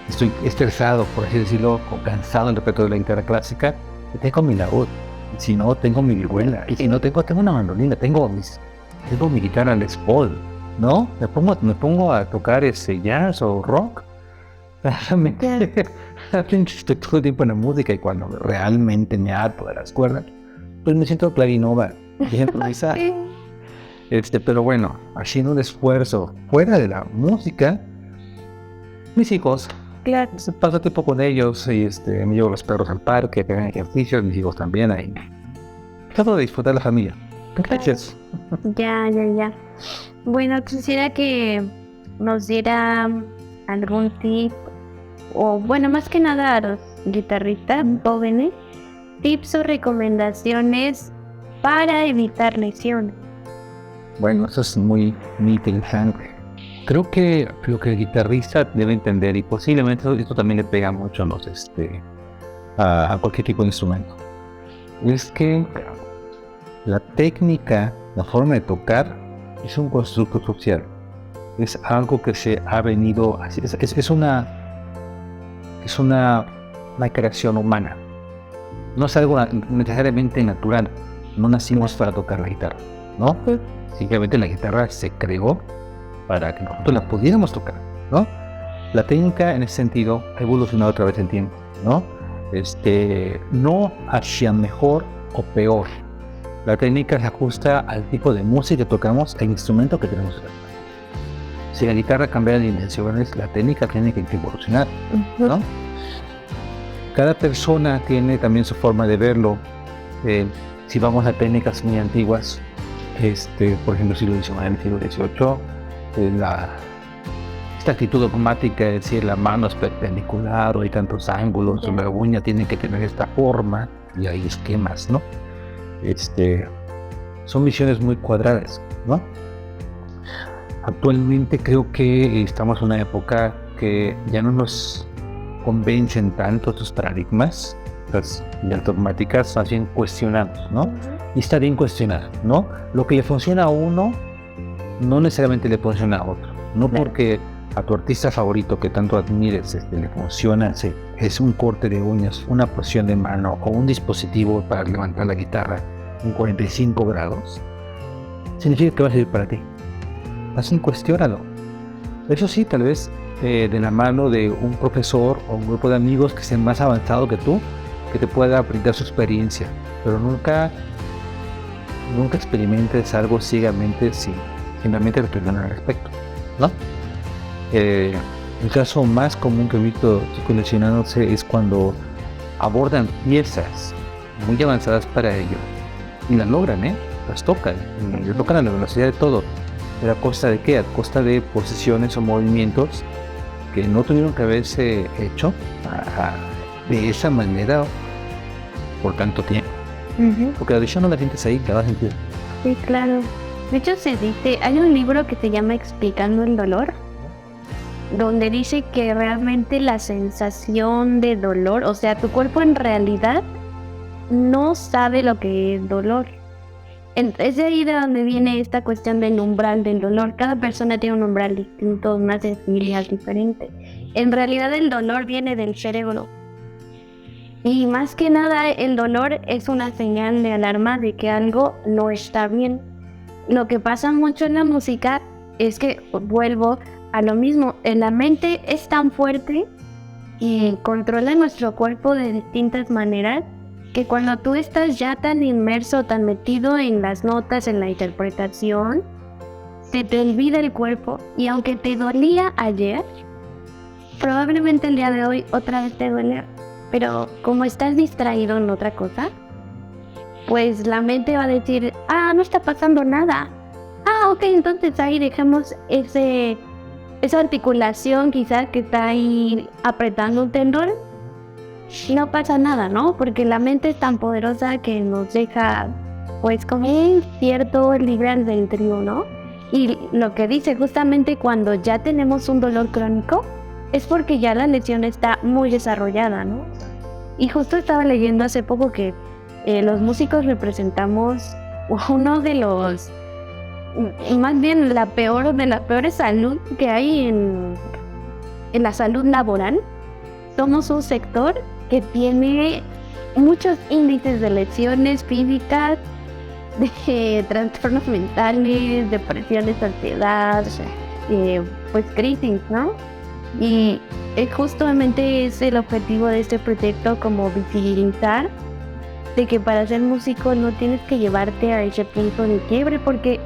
Estoy estresado, por así decirlo, cansado del repertorio de la guitarra clásica. Tengo mi laúd, si no, tengo mi vihuela, y si no, tengo una mandolina, tengo mi guitarra Les Paul, ¿no? Me pongo a tocar jazz o rock. Realmente estoy todo el tiempo en la música, y cuando realmente me harto de las cuerdas, pues me siento clarinova, bien improvisar. Pero bueno, haciendo un esfuerzo fuera de la música, mis hijos, Claro. paso tiempo con ellos y me llevo los perros al parque, que hagan ejercicio, mis hijos también ahí. Trato de disfrutar la familia. Gracias. Ya. Bueno, quisiera que nos diera algún tip, o bueno, más que nada a los guitarristas jóvenes, tips o recomendaciones para evitar lesiones. Bueno, eso es muy interesante. Creo que lo que el guitarrista debe entender, y posiblemente esto también le pega mucho a cualquier tipo de instrumento, es que la técnica, la forma de tocar, es un constructo social. Es algo que se ha venido, es una creación humana. No es algo necesariamente natural. No nacimos para tocar la guitarra, ¿no? Simplemente la guitarra se creó para que nosotros la pudiéramos tocar, ¿no? La técnica en ese sentido ha evolucionado a través del tiempo, ¿no? No hacia mejor o peor. La técnica se ajusta al tipo de música que tocamos, al instrumento que tenemos que tocar. Si la guitarra cambia de dimensiones, la técnica tiene que evolucionar, ¿no? Cada persona tiene también su forma de verlo. Si vamos a técnicas muy antiguas, por ejemplo, siglo XIX, siglo XVIII, esta actitud dogmática de decir la mano es perpendicular, o hay tantos ángulos, o la uña tiene que tener esta forma, y hay esquemas, ¿no? Son visiones muy cuadradas, ¿no? Actualmente creo que estamos en una época que ya no nos convencen tanto estos paradigmas, las dogmáticas, más bien cuestionados, ¿no? Y está bien cuestionar, ¿no? Lo que le funciona a uno no necesariamente le funciona a otro, no porque a tu artista favorito que tanto admires le funciona, es un corte de uñas, una posición de mano o un dispositivo para levantar la guitarra en 45 grados, significa que va a servir para ti. Así, cuestiónalo. Eso sí, tal vez de la mano de un profesor o un grupo de amigos que estén más avanzados que tú, que te pueda brindar su experiencia, pero nunca experimentes algo ciegamente sin realmente reflexionar al respecto, ¿no? El caso más común que he visto coleccionándose es cuando abordan piezas muy avanzadas para ello y las logran, las tocan a la velocidad de todo. ¿Pero a costa de qué? A costa de posiciones o movimientos que no tuvieron que haberse hecho de esa manera por tanto tiempo, Ujú. Porque la adicción no la sientes ahí, la vas a sentir. Sí, claro. De hecho, se dice, hay un libro que se llama Explicando el dolor, donde dice que realmente la sensación de dolor, o sea, tu cuerpo en realidad no sabe lo que es dolor. Es de ahí de donde viene esta cuestión del umbral del dolor. Cada persona tiene un umbral distinto, una sensibilidad diferente. En realidad el dolor viene del cerebro. Y más que nada el dolor es una señal de alarma de que algo no está bien. Lo que pasa mucho en la música es que vuelvo a lo mismo. La mente es tan fuerte y controla nuestro cuerpo de distintas maneras que cuando tú estás ya tan inmerso, tan metido en las notas, en la interpretación, se te olvida el cuerpo y aunque te dolía ayer, probablemente el día de hoy otra vez te duele. Pero como estás distraído en otra cosa, pues la mente va a decir, no está pasando nada. Ok, entonces ahí dejemos esa articulación quizás que está ahí apretando un tendón. No pasa nada, ¿no? Porque la mente es tan poderosa que nos deja, pues, como un cierto libre albedrío, ¿no? Y lo que dice justamente cuando ya tenemos un dolor crónico es porque ya la lesión está muy desarrollada, ¿no? Y justo estaba leyendo hace poco que los músicos representamos uno de los, más bien la peor de las peores salud que hay en la salud laboral. Somos un sector que tiene muchos índices de lesiones físicas, de trastornos mentales, depresiones, ansiedad, pues crisis, ¿no? Y justamente es el objetivo de este proyecto, como visibilizar de que para ser músico no tienes que llevarte a ese punto de quiebre, porque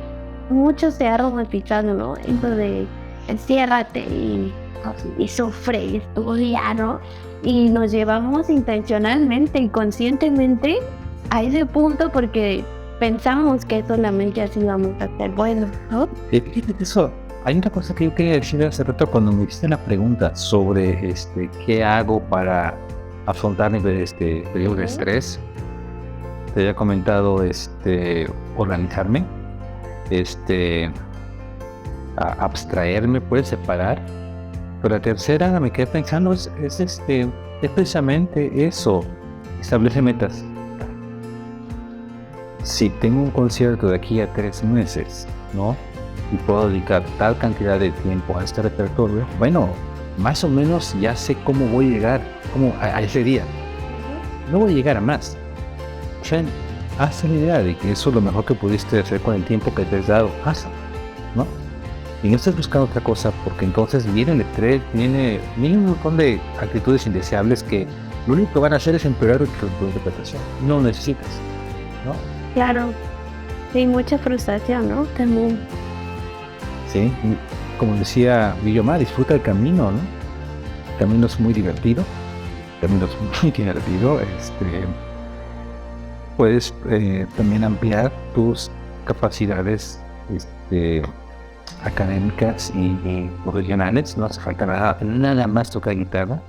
mucho se ha romantizado, ¿no? Eso de enciérrate y sufre y estudia, ¿no? Y nos llevamos intencionalmente y conscientemente a ese punto porque pensamos que solamente así vamos a ser buenos, ¿no? Fíjate eso. Hay una cosa que yo quería decir hace rato cuando me hiciste la pregunta sobre qué hago para afrontar niveles de periodo de estrés. Te había comentado organizarme, abstraerme, puedes separar. Pero la tercera me quedé pensando es precisamente eso, establece metas. Si tengo un concierto de aquí a 3 meses, ¿no? Y puedo dedicar tal cantidad de tiempo a este repertorio, bueno, más o menos ya sé cómo voy a llegar a ese día. No voy a llegar a más. O sea, hazte la idea de que eso es lo mejor que pudiste hacer con el tiempo que te has dado. Hazlo, ¿no? Y no estés buscando otra cosa, porque entonces viene el estrés, viene un montón de actitudes indeseables que lo único que van a hacer es empeorar tu interpretación. No lo necesitas, ¿no? Claro. Sí, mucha frustración, ¿no? También. Sí, como decía Guillomar, disfruta el camino, ¿no? El camino es muy divertido. Puedes también ampliar tus capacidades académicas y profesionales. No hace falta nada más tocar guitarra.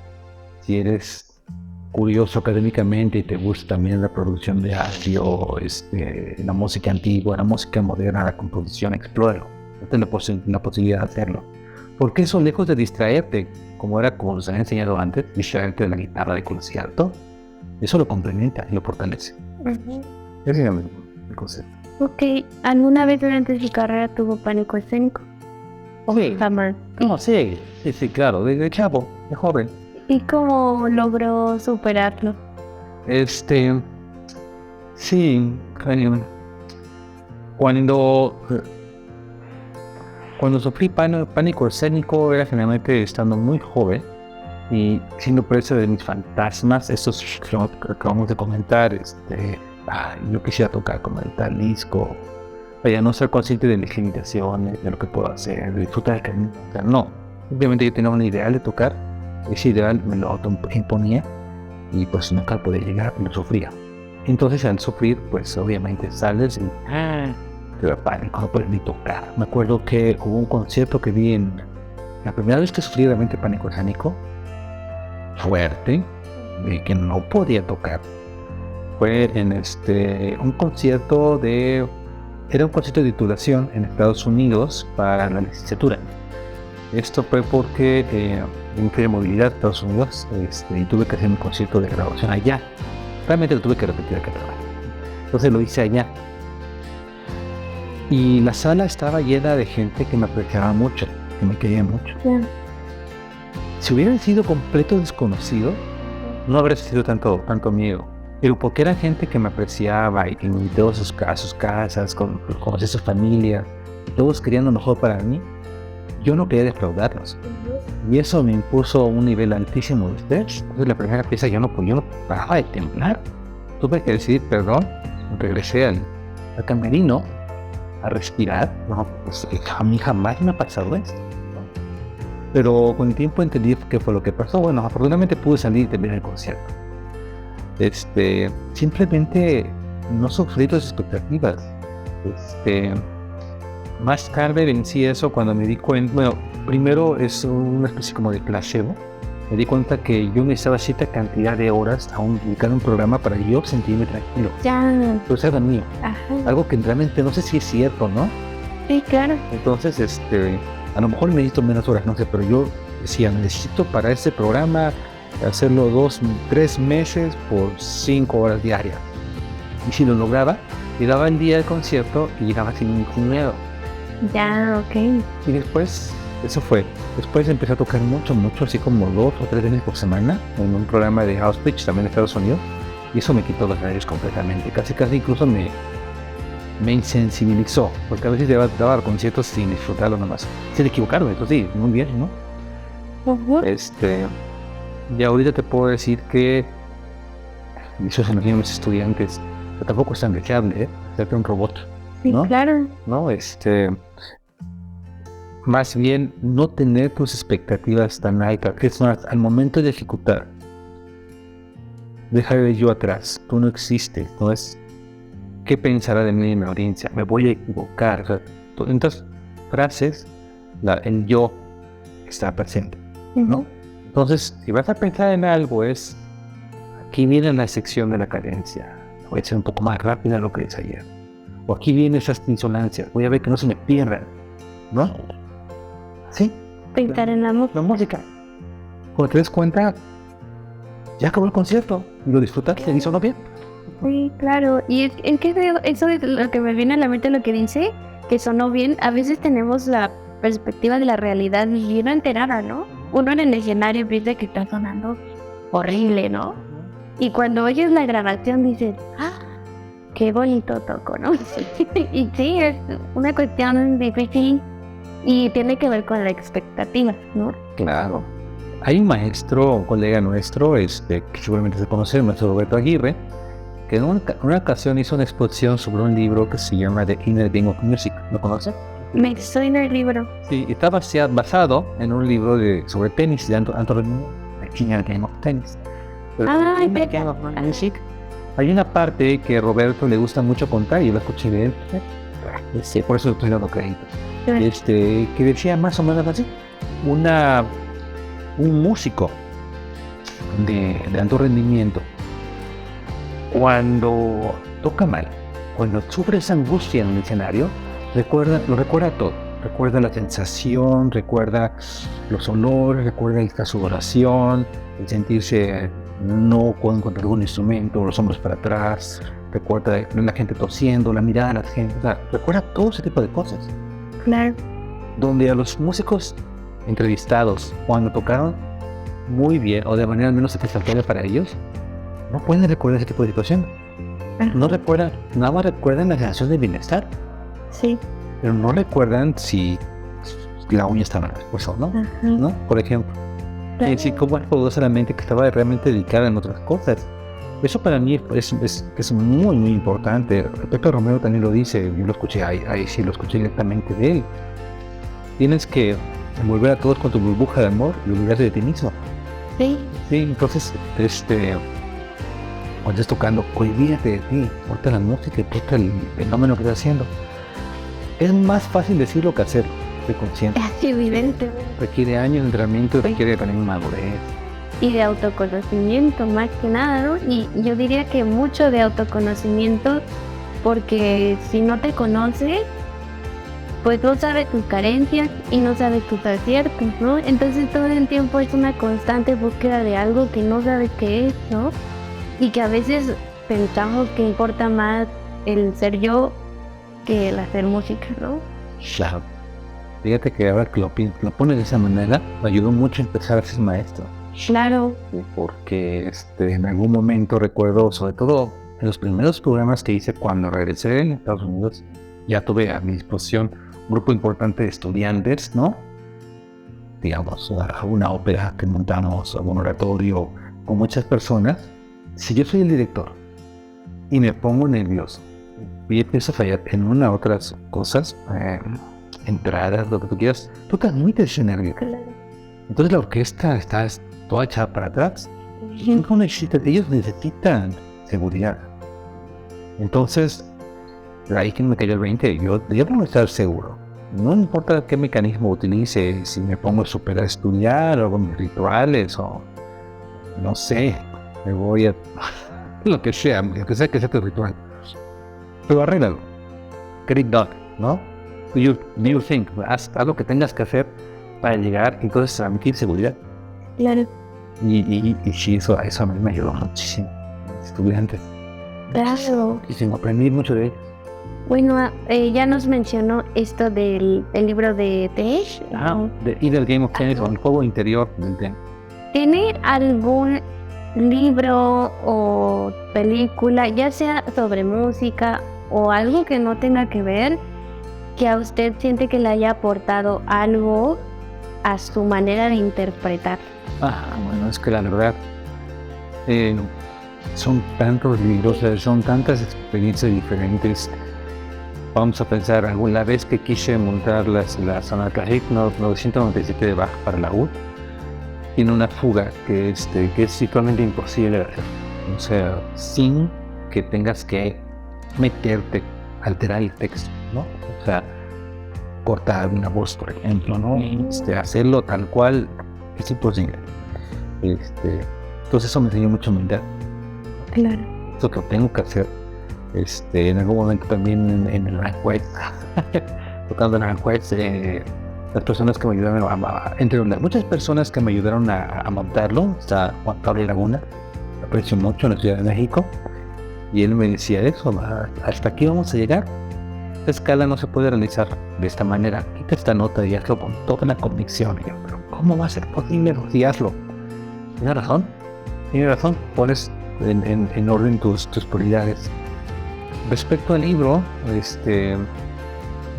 Si eres curioso académicamente y te gusta también la producción de audio, la música antigua, la música moderna, la composición, explóralo. Tienes la posibilidad de hacerlo. Porque eso, lejos de distraerte, como nos había enseñado antes, distraerte de la guitarra de concierto, eso lo complementa y lo fortalece. Ese es el concepto. Ok, ¿alguna vez durante su carrera tuvo pánico escénico? Hammer. No, sí, claro, de chavo, de joven. ¿Y cómo logró superarlo? Sí, cuando sufrí pánico escénico era generalmente estando muy joven y siendo presa de mis fantasmas, estos que acabamos de comentar, yo quisiera tocar como el tal disco, para no ser consciente de mis limitaciones, de lo que puedo hacer, de disfrutar del camino. O sea, no, simplemente yo tenía un ideal de tocar, ese ideal me lo autoimponía y pues nunca podía llegar, lo sufría. Entonces al sufrir, pues obviamente sales y te da pánico, no puedes ni tocar. Me acuerdo que hubo un concierto que vi la primera vez que sufrí realmente pánico escénico fuerte, de que no podía tocar. fue en un concierto era un concierto de titulación en Estados Unidos para la licenciatura. Esto fue porque me fui de movilidad a Estados Unidos y tuve que hacer un concierto de grabación allá. Realmente lo tuve que repetir acá. Entonces lo hice allá. Y la sala estaba llena de gente que me apreciaba mucho, que me quería mucho. Yeah. Si hubieran sido completo desconocido, no habría sido tanto miedo. Pero porque era gente que me apreciaba y que me invitó a sus casas, conocí a su familia, todos querían lo mejor para mí, yo no quería defraudarlos. Y eso me impuso un nivel altísimo de estrés. Entonces la primera pieza yo no paraba de temblar. Tuve que decir perdón, regresé al camerino a respirar. No, pues a mí jamás me ha pasado esto. Pero con el tiempo entendí qué fue lo que pasó. Bueno, afortunadamente pude salir y terminar el concierto. Simplemente no sufrí las expectativas. Más tarde vencí eso cuando me di cuenta. Bueno, primero es una especie como de placebo. Me di cuenta que yo necesitaba cierta cantidad de horas a dedicar un programa para yo sentirme tranquilo. Ya. Entonces era mío. Ajá. Algo que realmente no sé si es cierto, ¿no? Sí, claro. Entonces, a lo mejor necesito menos horas, no sé, pero yo decía, necesito para este programa hacerlo 2-3 meses por 5 horas diarias. Y si lo lograba, llegaba el día del concierto y llegaba sin ningún miedo. Ya, ok. Y después, eso fue. Después empecé a tocar mucho, así como 2 o 3 veces por semana en un programa de house pitch también en Estados Unidos. Y eso me quitó los nervios completamente. Casi incluso me insensibilizó, porque a veces daba conciertos sin disfrutarlo nomás, sin equivocarme. Entonces sí, muy bien, ¿no? Uh-huh. Y ahorita te puedo decir que eso se imagina a mis estudiantes, pero tampoco es tan deseable, hacerte un robot, Sí, ¿no? claro. ¿No? Más bien no tener tus expectativas tan altas, que es más, al momento de ejecutar, dejar el yo atrás. Tú no existes, no es qué pensará de mí en la audiencia, me voy a equivocar. O sea, en estas frases el yo está presente, ¿no? Entonces, si vas a pensar en algo, aquí viene la sección de la cadencia, voy a ser un poco más rápida de lo que es ayer, o aquí vienen esas insonancias, voy a ver que no se me pierdan, ¿no? Sí. Pensar en la música. La música. Cuando te des cuenta, ya acabó el concierto, y lo disfrutaste y sonó bien. Sí, claro. Y es que eso es lo que me viene a la mente, lo que dice, que sonó bien. A veces tenemos la perspectiva de la realidad bien alterada, ¿no? Uno en el escenario piensa que está sonando horrible, ¿no? Y cuando oyes la grabación dices, ¡ah! ¡Qué bonito toco!, ¿no? Y sí, es una cuestión difícil y tiene que ver con la expectativa, ¿no? Claro. Hay un maestro, un colega nuestro, que seguramente se conoce, el maestro Roberto Aguirre, que en una ocasión hizo una exposición sobre un libro que se llama The Inner Game of Music. ¿Lo conoce? Me suena el libro. Sí, está basado en un libro sobre tenis de Anthony, The Inner Game of Tennis. Ah, The Inner Game of Music. Hay una parte que a Roberto le gusta mucho contar, y yo la escuché de él. Por eso estoy dando crédito. Que decía más o menos así: un músico de alto rendimiento, cuando toca mal, cuando sufre esa angustia en el escenario, lo recuerda todo. Recuerda la sensación, recuerda los olores, recuerda la sudoración, el sentirse no puedo encontrar algún instrumento, los hombros para atrás, recuerda la gente tosiendo, la mirada de la gente, o sea, recuerda todo ese tipo de cosas. Claro. Donde a los músicos entrevistados, cuando tocaron muy bien, o de manera al menos satisfactoria para ellos, no pueden recordar ese tipo de situación. No recuerdan, nada más recuerdan la sensación de bienestar. Sí. Pero no recuerdan si la uña estaba expuesta o no, ¿no? Por ejemplo. Claro. Sí, como es poderosa la mente que estaba realmente dedicada en otras cosas. Eso para mí es muy, muy importante. Pepe Romero también lo dice, yo lo escuché, ahí sí lo escuché directamente de él. Tienes que envolver a todos con tu burbuja de amor y olvidarte de ti mismo. Sí. Sí, entonces, cuando estés tocando, olvídate de ti, importa la música, importa el fenómeno que estás haciendo. Es más fácil decirlo que hacerlo, estoy consciente. Es evidente. Requiere años de entrenamiento, requiere también madurez. y de autoconocimiento más que nada, ¿no? Y yo diría que mucho de autoconocimiento, porque si no te conoces, pues no sabes tus carencias y no sabes tus aciertos, ¿no? Entonces todo el tiempo es una constante búsqueda de algo que no sabes qué es, ¿no? Y que a veces pensamos que importa más el ser yo que el hacer música, ¿no? Claro. Fíjate que ahora que lo pones de esa manera, me ayudó mucho a empezar a ser maestro. Claro. Porque en algún momento recuerdo, sobre todo en los primeros programas que hice cuando regresé en Estados Unidos, ya tuve a mi disposición un grupo importante de estudiantes, ¿no? Digamos, una ópera que montamos, un oratorio, con muchas personas. Si yo soy el director y me pongo nervioso y empiezo a fallar en una u otras cosas, entradas, lo que tú quieras, tú transmites ese nervio. Claro. Entonces la orquesta está toda echada para atrás. Ellos necesitan seguridad. Entonces, ahí que me cayó el 20, yo debo estar seguro. No importa qué mecanismo utilice, si me pongo a estudiar o con mis rituales o no sé, me voy a lo que sea que sea tu ritual. Pero arréglalo. Get it done, ¿no? Do you think? Haz lo que tengas que hacer para llegar y entonces transmitir seguridad. Claro. Y sí, eso a mí me ayudó muchísimo. Estudiantes. Claro. Y sin aprendí mucho de ellos. Bueno, ya nos mencionó esto del libro de Tesh. The Game of Tennis, o el juego interior del tenis. ¿Tiene algún libro o película, ya sea sobre música o algo que no tenga que ver, que a usted siente que le haya aportado algo a su manera de interpretar? Bueno, es que la verdad, son tantos libros, son tantas experiencias diferentes. Vamos a pensar, alguna vez que quise montar la sonata 997 de Bach para la UD, tiene una fuga que es totalmente imposible de hacer. O sea, sin que tengas que meterte, alterar el texto, ¿no? O sea, cortar una voz, por ejemplo, ¿no? Hacerlo tal cual es imposible. Entonces eso me enseñó mucho humildad. Claro. Eso que tengo que hacer. En algún momento también en el Aranjuez, tocando en el Aranjuez, las personas que me ayudaron entre muchas personas que me ayudaron a montarlo, está Juan Pablo Laguna, lo aprecio mucho, en la Ciudad de México, y él me decía eso, hasta aquí vamos a llegar. Esta escala no se puede realizar de esta manera, quita esta nota y hazlo con toda la convicción. Y yo, pero ¿cómo va a ser posible si hazlo? Tiene razón, pones en orden tus prioridades. Respecto al libro,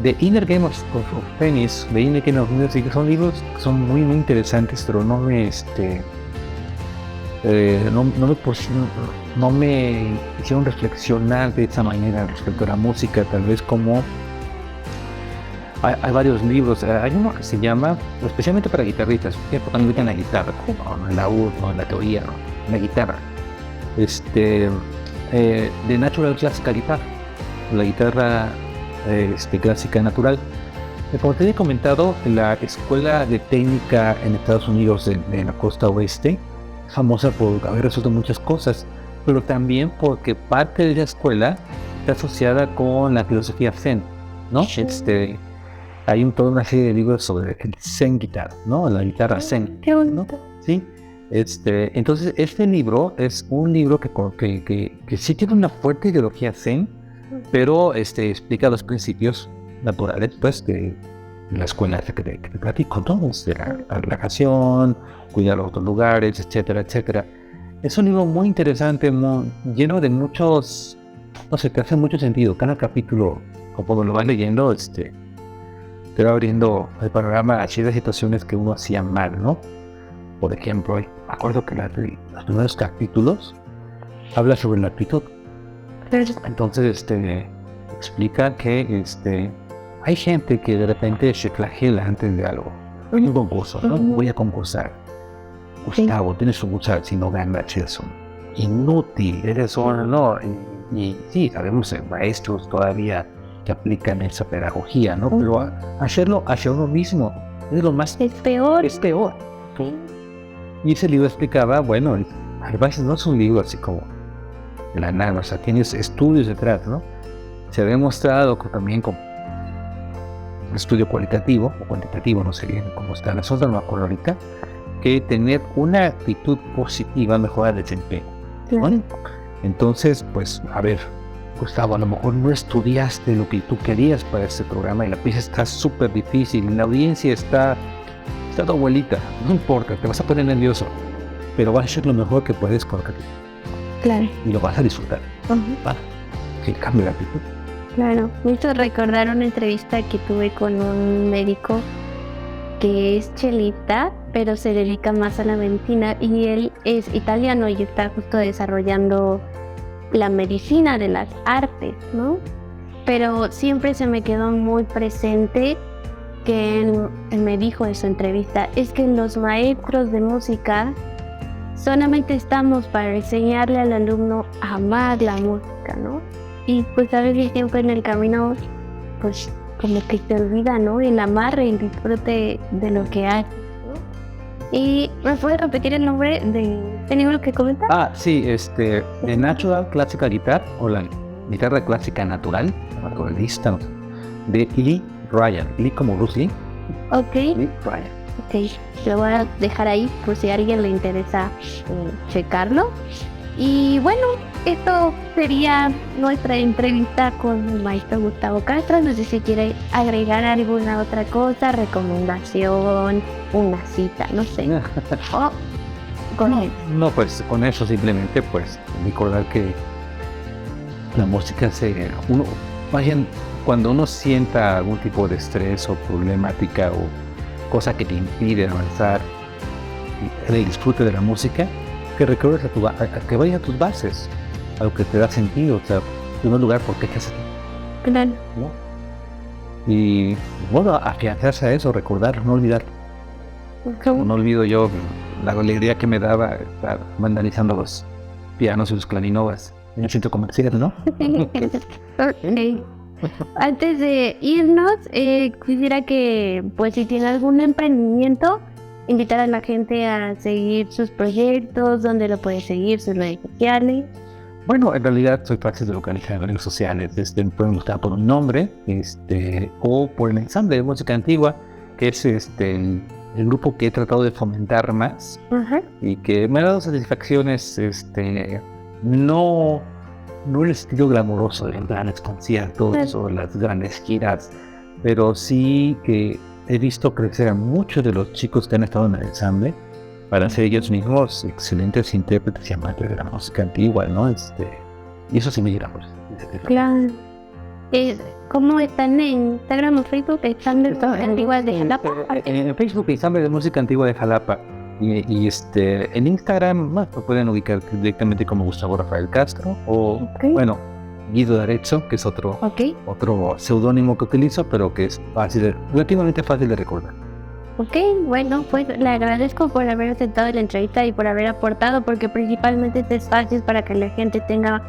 The Inner Game of Tennis, The Inner Game of Music, son libros que son muy, muy interesantes, pero no me hicieron reflexionar de esa manera respecto a la música. Tal vez como hay varios libros, hay uno que se llama, especialmente para guitarristas, que también en la guitarra, en la UD, en la teoría, ¿no? En la guitarra, de Natural Classical Guitar, la guitarra clásica natural. Como te he comentado, la escuela de técnica en Estados Unidos, de la costa oeste, es famosa por haber resuelto muchas cosas, pero también porque parte de la escuela está asociada con la filosofía Zen, ¿no? Hay toda una serie de libros sobre el Zen Guitar, ¿no? La guitarra Zen. Qué bonito. ¿No? Sí. Entonces, este libro es un libro que sí tiene una fuerte ideología Zen, pero explica los principios naturales, pues, de la escuela que te platico, ¿no? La relajación, cuidar los otros lugares, etcétera, etcétera. Es un libro muy interesante, lleno de muchos, no sé, que hace mucho sentido. Cada capítulo, como lo vas leyendo, te va abriendo el panorama a ciertas situaciones que uno hacía mal, ¿no? Por ejemplo, me acuerdo que los primeros capítulos habla sobre la actitud. Entonces, explica que hay gente que de repente se flagela antes de algo. Un concurso, ¿no? Voy a concursar. Gustavo, tienes que concursar, si no ganas eso. Inútil, eres uno, ¿no? Y sí, sabemos maestros todavía que aplican esa pedagogía, ¿no? Pero hacerlo hacia uno mismo es lo más... Es peor. Es peor. Y ese libro explicaba, bueno, a veces no es un libro así como de la nada, o sea, tienes estudios detrás, ¿no? Se ha demostrado también con un estudio cualitativo o cuantitativo, no sé bien cómo está la cosa, no me acuerdo ahorita, que tener una actitud positiva mejora el desempeño, ¿no? Entonces, pues, a ver, Gustavo, a lo mejor no estudiaste lo que tú querías para este programa y la pieza está súper difícil, la audiencia está tu abuelita, no importa, te vas a poner nervioso, pero vas a hacer lo mejor que puedes con lo que tienes. Claro. Y lo vas a disfrutar. ¿Va? Que cambie la actitud. Claro, me hizo recordar una entrevista que tuve con un médico que es chelista, pero se dedica más a la medicina, y él es italiano y está justo desarrollando la medicina de las artes, ¿no? Pero siempre se me quedó muy presente que él me dijo en su entrevista, es que los maestros de música solamente estamos para enseñarle al alumno a amar la música, ¿no? Y pues a veces siempre en el camino, pues como que se olvida, ¿no? El amar, el disfrute de lo que hace, ¿no? ¿Y me puedes repetir el nombre del libro que comentas? Sí, The Natural Classical Guitar, o la guitarra clásica natural, naturalista, ¿no? De Lee Ryan, Lee como Bruce Lee. Ok. Lee Ryan. Ok, lo voy a dejar ahí por si a alguien le interesa checarlo. Y bueno, esto sería nuestra entrevista con el maestro Gustavo Castro. No sé si quiere agregar alguna otra cosa, recomendación, una cita, no sé. No, pues con eso simplemente pues recordar que la música cuando uno sienta algún tipo de estrés o problemática o cosa que te impide avanzar el disfrute de la música, que recuerdes a que vayas a tus bases, a lo que te da sentido, o sea, en primer lugar, ¿por qué te hace? Claro. ¿No? Y bueno, afianzarse a eso, recordar, no olvidar. No olvido yo la alegría que me daba estar vandalizando los pianos y los clarinovas en el centro comercial, ¿no? Okay. Antes de irnos, quisiera que, pues si tiene algún emprendimiento, invitar a la gente a seguir sus proyectos, donde lo puede seguir, sus redes sociales. Bueno, en realidad soy fácil de localizar en redes sociales. Pueden buscar por un nombre, o por el ensamble de música antigua, que es el grupo que he tratado de fomentar más. Uh-huh. Y que me ha dado satisfacciones, no el estilo glamoroso de los grandes conciertos o las grandes giras, pero sí que he visto crecer a muchos de los chicos que han estado en el ensamble para ser ellos mismos excelentes intérpretes y amantes de la música antigua, ¿no? Y eso sí me llena, pues. Claro. ¿Cómo están en Instagram o Facebook? Ensamble Antigua de Jalapa. En Facebook, Ensamble de Música Antigua de Jalapa. Y en Instagram lo pueden ubicar directamente como Gustavo Rafael Castro o, bueno, Guido D'Arezzo, que es otro seudónimo que utilizo, pero que es relativamente fácil de recordar. Ok, bueno, pues le agradezco por haber aceptado la entrevista y por haber aportado, porque principalmente este espacio es para que la gente tenga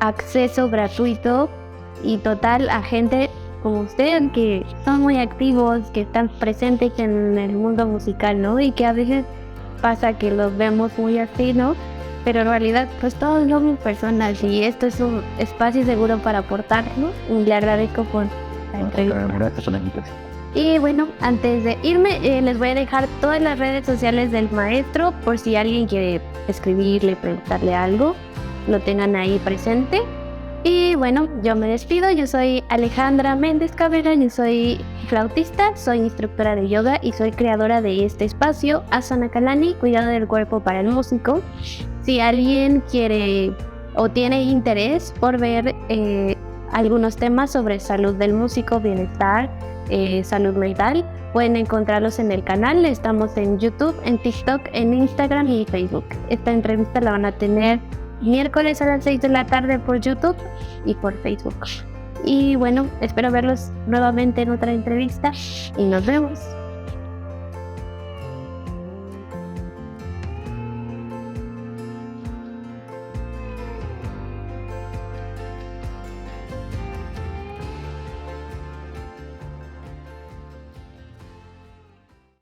acceso gratuito y total a gente como usted, que son muy activos, que están presentes en el mundo musical, ¿no? Y que a veces pasa que los vemos muy así, ¿no? Pero en realidad, pues todos somos personas y esto es un espacio seguro para aportarnos. Y le agradezco por la entrevista. Gracias por la invitación. Y bueno, antes de irme, les voy a dejar todas las redes sociales del maestro por si alguien quiere escribirle, preguntarle algo, lo tengan ahí presente. Y bueno, yo me despido. Yo soy Alejandra Méndez Cabrera, yo soy flautista, soy instructora de yoga y soy creadora de este espacio, Asana Kalani, cuidado del cuerpo para el músico. Si alguien quiere o tiene interés por ver algunos temas sobre salud del músico, bienestar, salud mental, pueden encontrarlos en el canal. Estamos en YouTube, en TikTok, en Instagram y Facebook. Esta entrevista la van a tener miércoles a las 6 de la tarde por YouTube y por Facebook. Y bueno, espero verlos nuevamente en otra entrevista y nos vemos.